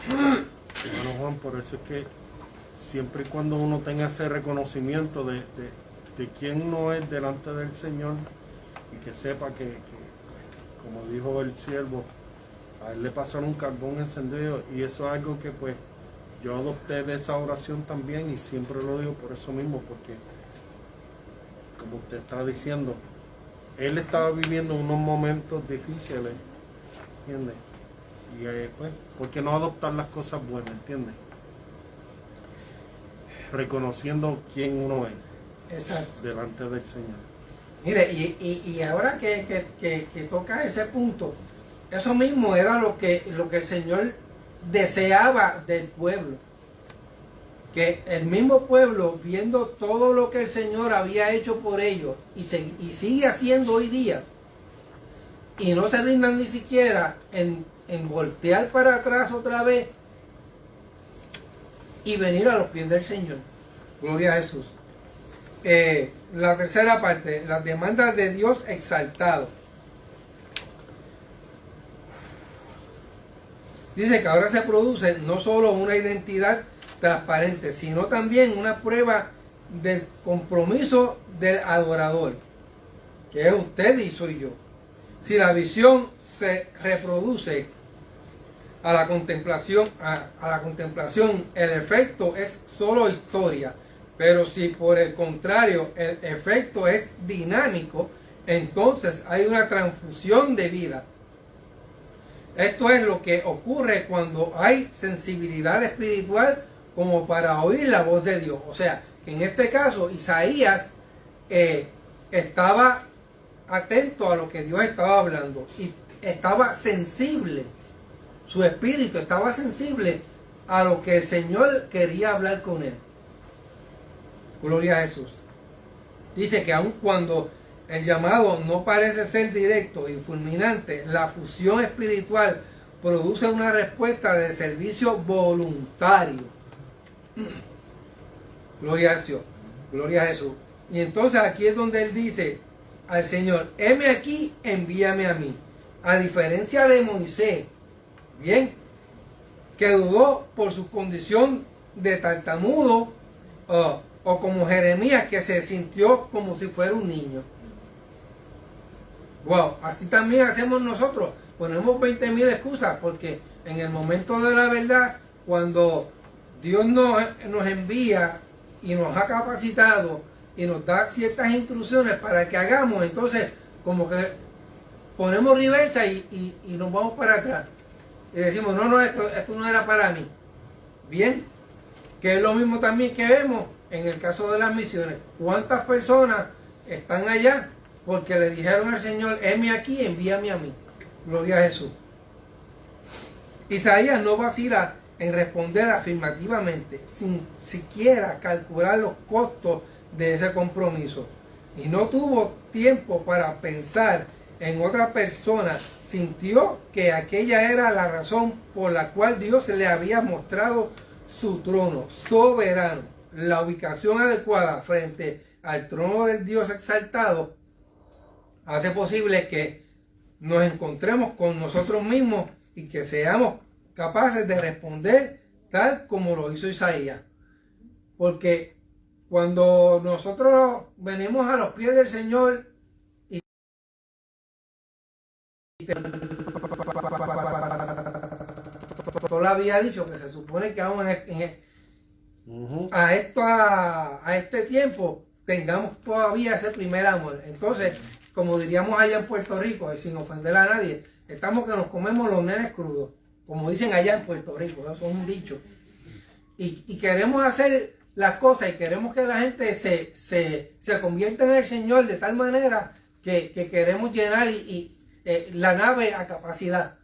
Bueno, Juan, por eso es que siempre y cuando uno tenga ese reconocimiento de quién uno es delante del Señor y que sepa que como dijo el siervo, a él le pasaron un carbón encendido, y eso es algo que pues yo adopté de esa oración también, y siempre lo digo por eso mismo, porque como usted está diciendo, él estaba viviendo unos momentos difíciles, ¿entiendes? Y pues, ¿por qué no adoptar las cosas buenas, entiendes? Reconociendo quién uno es. Exacto. Delante del Señor. Mire, y ahora que toca ese punto, eso mismo era lo que el Señor deseaba del pueblo. Que el mismo pueblo, viendo todo lo que el Señor había hecho por ellos y sigue haciendo hoy día, y no se dignan ni siquiera en voltear para atrás otra vez y venir a los pies del Señor. Gloria a Jesús. La tercera parte, las demandas de Dios exaltado. Dice que ahora se produce no solo una identidad transparente, sino también una prueba del compromiso del adorador, que es usted y soy yo. Si la visión se reproduce a la contemplación, el efecto es solo historia. Pero si por el contrario el efecto es dinámico, entonces hay una transfusión de vida. Esto es lo que ocurre cuando hay sensibilidad espiritual como para oír la voz de Dios. O sea, que en este caso Isaías estaba atento a lo que Dios estaba hablando y estaba sensible. Su espíritu estaba sensible a lo que el Señor quería hablar con él. Gloria a Jesús. Dice que aun cuando el llamado no parece ser directo y fulminante, la fusión espiritual produce una respuesta de servicio voluntario. Gloria a Dios. Gloria a Jesús. Y entonces aquí es donde él dice al Señor: heme aquí, envíame a mí. A diferencia de Moisés, bien, que dudó por su condición de tartamudo, o como Jeremías, que se sintió como si fuera un niño. Wow, así también hacemos nosotros. Ponemos 20.000 excusas porque en el momento de la verdad, cuando Dios nos envía y nos ha capacitado y nos da ciertas instrucciones para que hagamos, entonces como que ponemos reversa y nos vamos para atrás. Y decimos, no, esto no era para mí. Bien, que es lo mismo también que vemos en el caso de las misiones. ¿Cuántas personas están allá porque le dijeron al Señor: heme aquí, envíame a mí? Gloria a Jesús. Isaías no vacila en responder afirmativamente, sin siquiera calcular los costos de ese compromiso. Y no tuvo tiempo para pensar en otra persona. Sintió que aquella era la razón por la cual Dios le había mostrado su trono soberano. La ubicación adecuada frente al trono del Dios exaltado hace posible que nos encontremos con nosotros mismos y que seamos capaces de responder tal como lo hizo Isaías. Porque cuando nosotros venimos a los pies del Señor y le había dicho que se supone que aún a este tiempo tengamos todavía ese primer amor. Entonces, como diríamos allá en Puerto Rico, y sin ofender a nadie, estamos que nos comemos los nenes crudos, como dicen allá en Puerto Rico, eso es un dicho. Y queremos hacer las cosas y queremos que la gente se convierta en el Señor de tal manera que queremos llenar la nave a capacidad.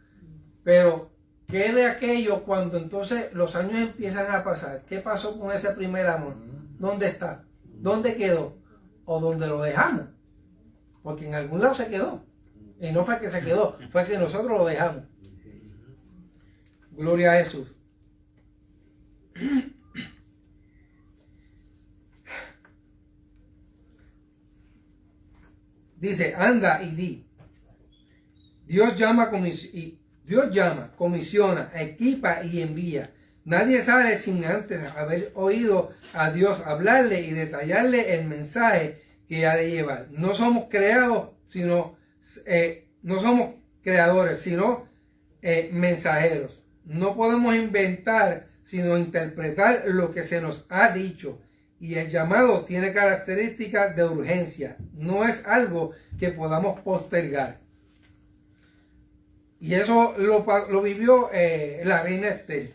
Pero ¿Qué de aquello cuando entonces los años empiezan a pasar? ¿Qué pasó con ese primer amor? ¿Dónde está? ¿Dónde quedó? ¿O dónde lo dejamos? Porque en algún lado se quedó. Y no fue que se quedó, fue que nosotros lo dejamos. Gloria a Jesús. Dice, anda y di. Dios llama, comisiona, equipa y envía. Nadie sale sin antes haber oído a Dios hablarle y detallarle el mensaje que ha de llevar. No somos creados, no somos creadores, sino mensajeros. No podemos inventar, sino interpretar lo que se nos ha dicho. Y el llamado tiene características de urgencia. No es algo que podamos postergar. Y eso lo vivió la reina Esther.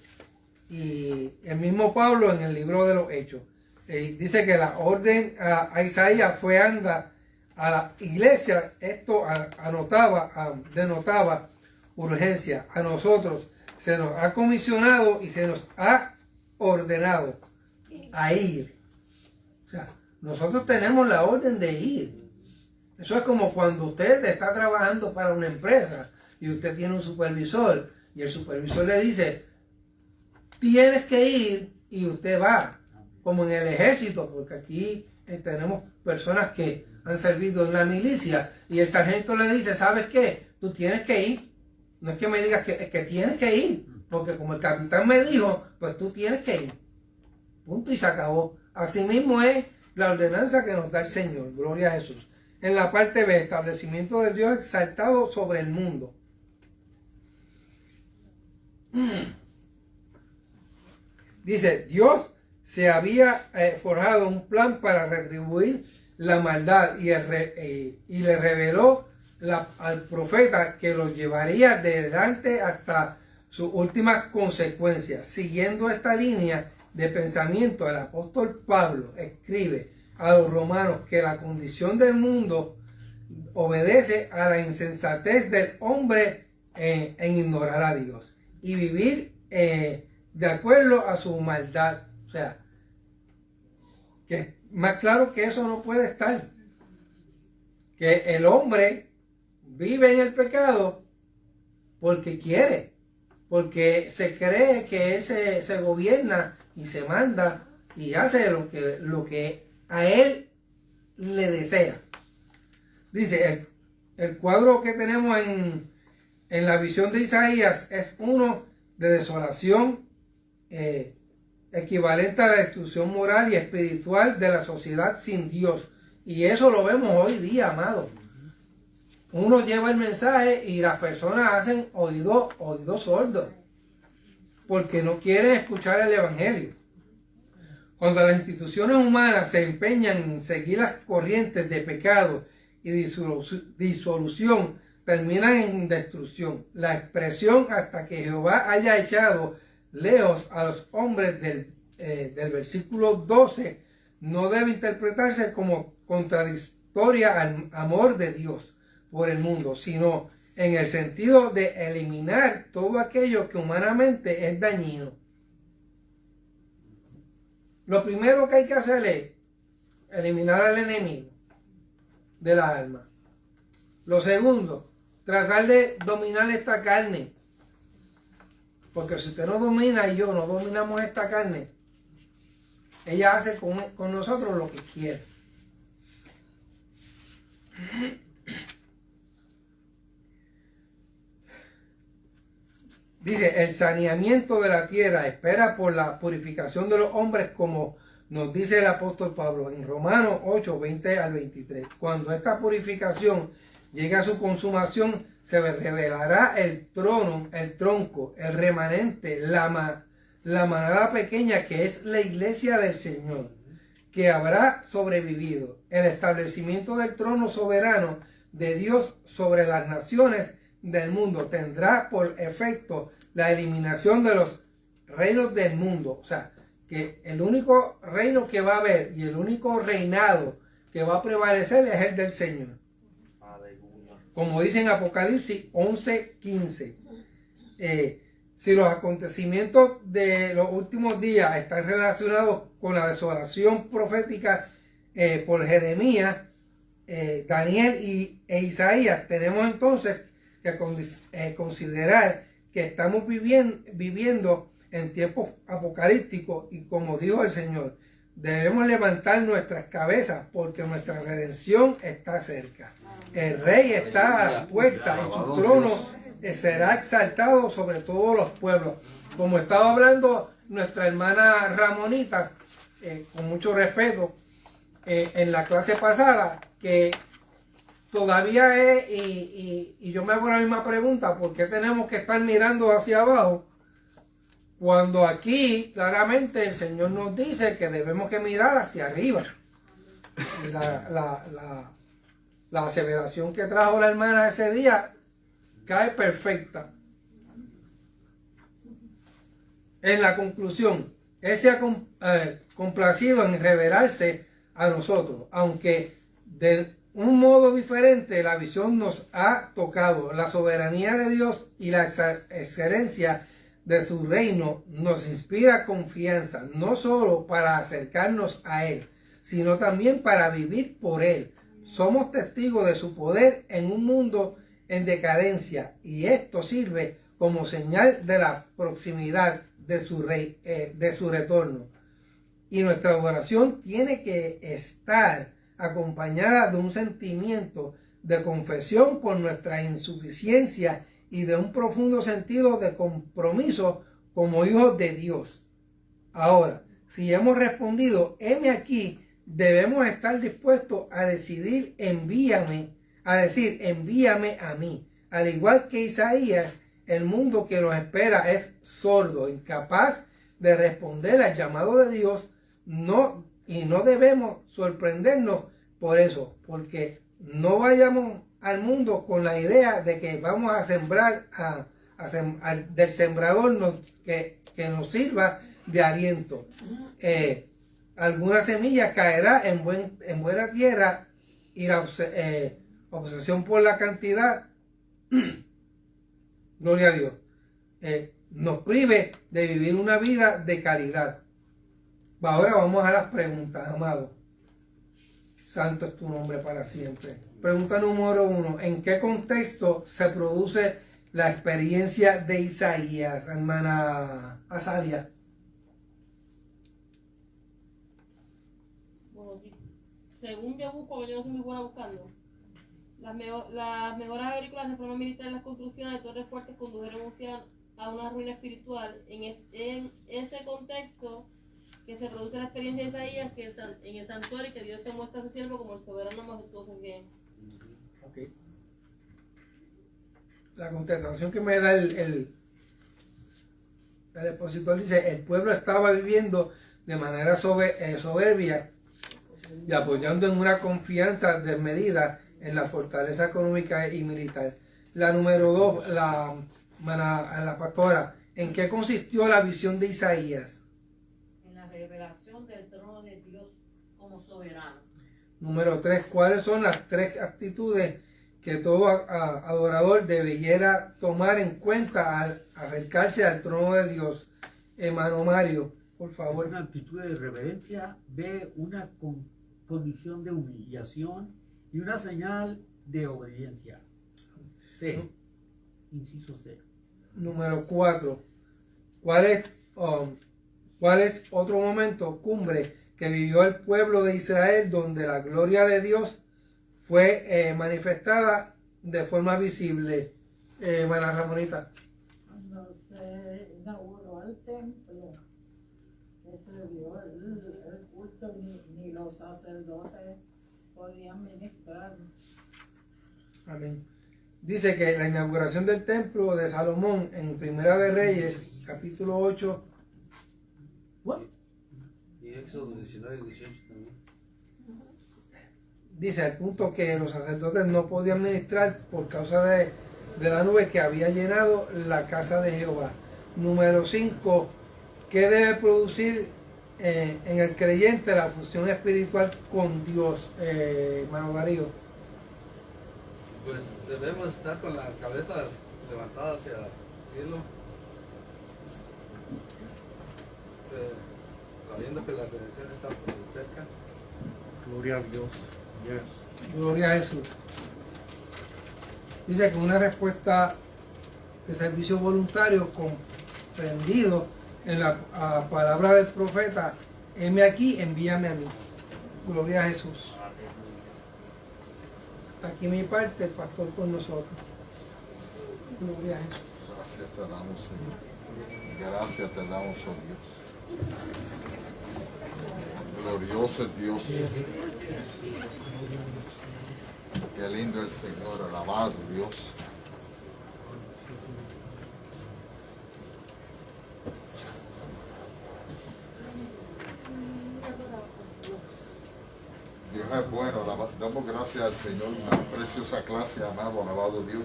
Y el mismo Pablo en el libro de los Hechos. Dice que la orden a Isaías fue anda a la iglesia. Esto denotaba urgencia. A nosotros se nos ha comisionado y se nos ha ordenado a ir. O sea, nosotros tenemos la orden de ir. Eso es como cuando usted está trabajando para una empresa y usted tiene un supervisor y el supervisor le dice, tienes que ir, y usted va, como en el ejército, porque aquí tenemos personas que han servido en la milicia y el sargento le dice, ¿sabes qué? Tú tienes que ir. No es que me digas es que tienes que ir, porque como el capitán me dijo, pues tú tienes que ir. Punto y se acabó. Asimismo es la ordenanza que nos da el Señor. Gloria a Jesús. En la parte B, establecimiento de Dios exaltado sobre el mundo. Dice, Dios se había forjado un plan para retribuir la maldad y le reveló al profeta que lo llevaría adelante hasta sus últimas consecuencias. Siguiendo esta línea de pensamiento, el apóstol Pablo escribe a los romanos que la condición del mundo obedece a la insensatez del hombre en ignorar a Dios y vivir de acuerdo a su maldad. O sea, que más claro que eso no puede estar. Que el hombre vive en el pecado porque quiere, porque se cree que él se gobierna y se manda y hace lo que a él le desea. Dice, el cuadro que tenemos en la visión de Isaías es uno de desolación, equivalente a la destrucción moral y espiritual de la sociedad sin Dios. Y eso lo vemos hoy día, amado. Uno lleva el mensaje y las personas hacen oídos sordos porque no quieren escuchar el evangelio. Cuando las instituciones humanas se empeñan en seguir las corrientes de pecado y disolución, terminan en destrucción. La expresión hasta que Jehová haya echado lejos a los hombres del versículo 12 no debe interpretarse como contradictoria al amor de Dios por el mundo, sino en el sentido de eliminar todo aquello que humanamente es dañino. Lo primero que hay que hacer es eliminar al enemigo de la alma. Lo segundo, tratar de dominar esta carne. Porque si usted no domina y yo no dominamos esta carne, ella hace con nosotros lo que quiere. Dice, el saneamiento de la tierra espera por la purificación de los hombres, como nos dice el apóstol Pablo en Romanos 8, 20 al 23. Cuando esta purificación llegue a su consumación, se revelará el tronco, el remanente, la manada pequeña que es la iglesia del Señor, que habrá sobrevivido. El establecimiento del trono soberano de Dios sobre las naciones del mundo tendrá por efecto la eliminación de los reinos del mundo. O sea, que el único reino que va a haber y el único reinado que va a prevalecer es el del Señor. Como dice en Apocalipsis 11:15. Si los acontecimientos de los últimos días están relacionados con la desolación profética por Jeremías, Daniel e Isaías, tenemos entonces que considerar que estamos viviendo en tiempos apocalípticos y como dijo el Señor, debemos levantar nuestras cabezas porque nuestra redención está cerca. El Rey está a la puerta y su trono será exaltado sobre todos los pueblos. Como estaba hablando nuestra hermana Ramonita, con mucho respeto, en la clase pasada, que todavía es, y yo me hago la misma pregunta, ¿por qué tenemos que estar mirando hacia abajo? Cuando aquí claramente el Señor nos dice que debemos que mirar hacia arriba. Y la aseveración que trajo la hermana ese día cae perfecta. En la conclusión, Él se ha complacido en revelarse a nosotros, aunque de un modo diferente la visión nos ha tocado. La soberanía de Dios y la excelencia de su reino nos inspira confianza, no solo para acercarnos a Él, sino también para vivir por Él. Somos testigos de su poder en un mundo en decadencia y esto sirve como señal de la proximidad de su retorno. Y nuestra adoración tiene que estar acompañada de un sentimiento de confesión por nuestra insuficiencia y de un profundo sentido de compromiso como hijos de Dios. Ahora, si hemos respondido, heme aquí, debemos estar dispuestos a decir, envíame a mí. Al igual que Isaías, el mundo que nos espera es sordo, incapaz de responder al llamado de Dios, y no debemos sorprendernos por eso, porque no vayamos al mundo con la idea de que vamos a sembrar del sembrador que nos sirva de aliento. Alguna semilla caerá en buena tierra y la obsesión por la cantidad, gloria a Dios, nos prive de vivir una vida de calidad. Ahora vamos a las preguntas, amado. Santo es tu nombre para siempre. Pregunta número 1. ¿En qué contexto se produce la experiencia de Isaías, hermana Azaria? Bueno, según yo busco, yo no soy muy buena buscando. Las mejoras agrícolas, reformas militares, las construcciones de torres fuertes condujeron a una ruina espiritual. En ese contexto que se produce la experiencia de Isaías, que en el santuario, que Dios se muestra a su siervo como el soberano majestuoso en bien. Okay. La contestación que me da el expositor dice: el pueblo estaba viviendo de manera soberbia y apoyando en una confianza desmedida en la fortaleza económica y militar. La número 2, la pastora, ¿en qué consistió la visión de Isaías? En la revelación del trono de Dios como soberano. Número 3, ¿cuáles son las 3 actitudes que todo adorador debiera tomar en cuenta al acercarse al trono de Dios? Hermano Mario, por favor. Una actitud de reverencia, B, una condición de humillación y una señal de obediencia. C, inciso C. Número 4, ¿cuál es otro momento cumbre que vivió el pueblo de Israel donde la gloria de Dios fue manifestada de forma visible? Hermana Ramonita. Cuando se inauguró el templo, que se dio el culto, ni los sacerdotes podían ministrar. Amén. Dice que la inauguración del templo de Salomón en Primera de Reyes, capítulo 8. Y Éxodo 19 y 18 también. Dice al punto que los sacerdotes no podían ministrar por causa de la nube que había llenado la casa de Jehová. Número 5. ¿Qué debe producir en el creyente la fusión espiritual con Dios, hermano Darío? Pues debemos estar con la cabeza levantada hacia el cielo sabiendo que la redención está por cerca. Gloria a Dios. Yes. Gloria a Jesús. Dice que una respuesta de servicio voluntario comprendido en la palabra del profeta, heme aquí, envíame a mí. Gloria a Jesús. Aquí mi parte, el pastor con nosotros. Gloria a Jesús. Gracias te damos, Señor. Gracias te damos, oh Dios. Glorioso es Dios. Qué lindo el Señor, alabado Dios. Dios es bueno, damos gracias al Señor, una preciosa clase, amado, alabado Dios.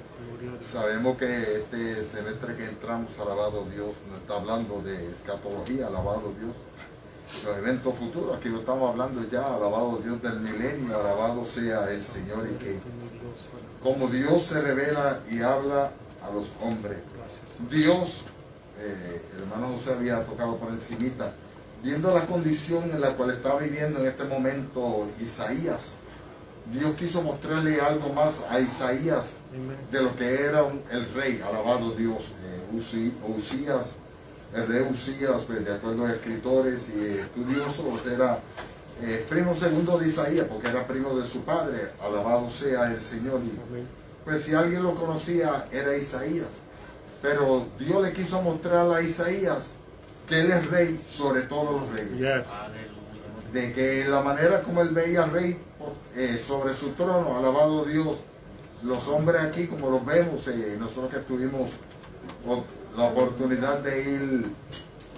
Sabemos que este semestre que entramos, alabado Dios, nos está hablando de escatología, alabado Dios. Los eventos futuros, aquí lo estamos hablando ya, alabado Dios del milenio, alabado sea el Señor, y que como Dios se revela y habla a los hombres. Dios, el hermano José había tocado por encimita, viendo la condición en la cual está viviendo en este momento Isaías, Dios quiso mostrarle algo más a Isaías de lo que era el rey, alabado Dios. Usías, el rey Usías, pues, de acuerdo a escritores y estudiosos, era primo segundo de Isaías, porque era primo de su padre, alabado sea el Señor. Y, pues si alguien lo conocía, era Isaías. Pero Dios le quiso mostrar a Isaías que él es rey sobre todos los reyes. Yes. De que la manera como él veía al rey sobre su trono, alabado Dios, los hombres aquí como los vemos, nosotros que tuvimos la oportunidad de ir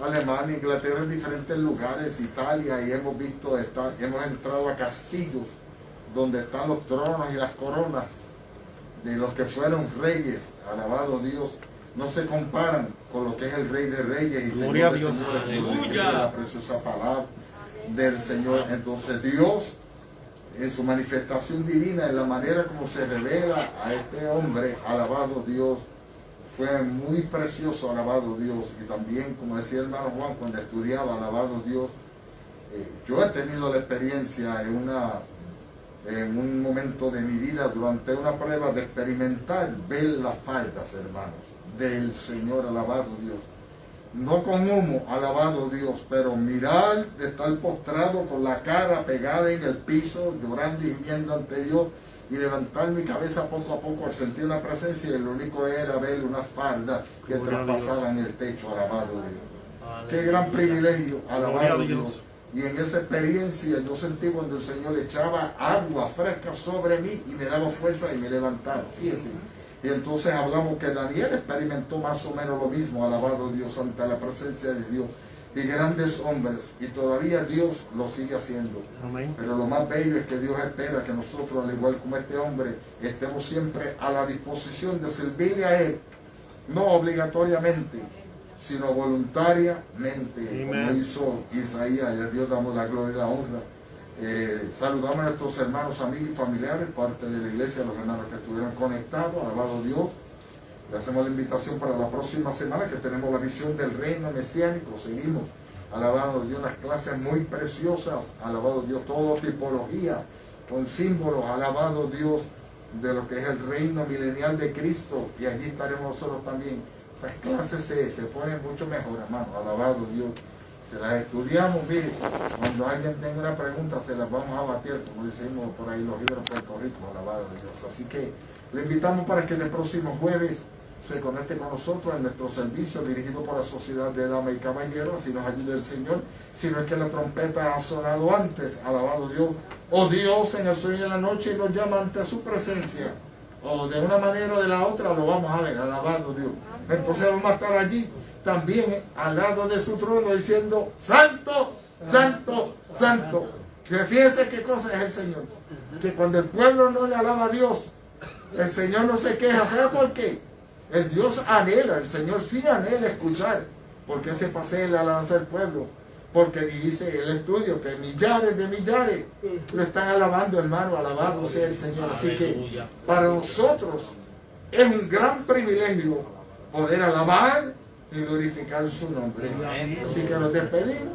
a Alemania, Inglaterra, en diferentes lugares, Italia, y hemos visto, hemos entrado a castillos donde están los tronos y las coronas de los que fueron reyes, alabado Dios. No se comparan con lo que es el Rey de Reyes y Señor de Señores, la preciosa palabra del Señor. Entonces Dios, en su manifestación divina, en la manera como se revela a este hombre, alabado Dios, fue muy precioso, alabado Dios. Y también, como decía el hermano Juan cuando estudiaba, alabado Dios, yo he tenido la experiencia en un momento de mi vida, durante una prueba, de experimentar ver las faldas, hermanos, del Señor, alabado Dios. No con humo, alabado Dios, pero mirar, de estar postrado con la cara pegada en el piso, llorando y gimiendo ante Dios, y levantar mi cabeza poco a poco al sentir una presencia, y lo único era ver una falda que traspasaban el techo, alabado Dios. Qué gran privilegio, alabado Dios. Y en esa experiencia yo sentí cuando el Señor echaba agua fresca sobre mí y me daba fuerza y me levantaba. Fíjense. Y entonces hablamos que Daniel experimentó más o menos lo mismo, alabado Dios, ante la presencia de Dios. Y grandes hombres, y todavía Dios lo sigue haciendo. Amén. Pero lo más bello es que Dios espera que nosotros, al igual como este hombre, estemos siempre a la disposición de servirle a Él, no obligatoriamente, sino voluntariamente, como hizo Isaías. Y a Dios damos la gloria y la honra. Saludamos a nuestros hermanos, amigos y familiares, parte de la iglesia, los hermanos que estuvieron conectados, alabado Dios. Le hacemos la invitación para la próxima semana, que tenemos la visión del reino mesiánico. Seguimos, alabado Dios, unas clases muy preciosas, alabado Dios, toda tipología, con símbolos, alabado Dios, de lo que es el reino milenial de Cristo. Y allí estaremos nosotros también. Las clases se ponen mucho mejor, hermano, alabado Dios. Se las estudiamos, mire, cuando alguien tenga una pregunta se las vamos a batir, como decimos por ahí los libros de Puerto Rico, alabado Dios. Así que le invitamos para que el próximo jueves se conecte con nosotros en nuestro servicio dirigido por la Sociedad de Damas y Caballeros, así nos ayude el Señor. Si no es que la trompeta ha sonado antes, alabado Dios, o Dios en el sueño de la noche nos llama ante su presencia, o de una manera o de la otra lo vamos a ver, alabado Dios. Entonces vamos a estar allí también al lado de su trono diciendo: Santo, Santo, Santo. Que fíjense qué cosa es el Señor, que cuando el pueblo no le alaba a Dios, el Señor no se queja. ¿Sabe por qué? El Dios anhela, el Señor sí anhela escuchar, porque se pasea la alabanza del pueblo, porque dice el estudio que millares de millares lo están alabando, hermano, alabado sea el Señor. Así que para nosotros es un gran privilegio poder alabar y glorificar su nombre. Así que nos despedimos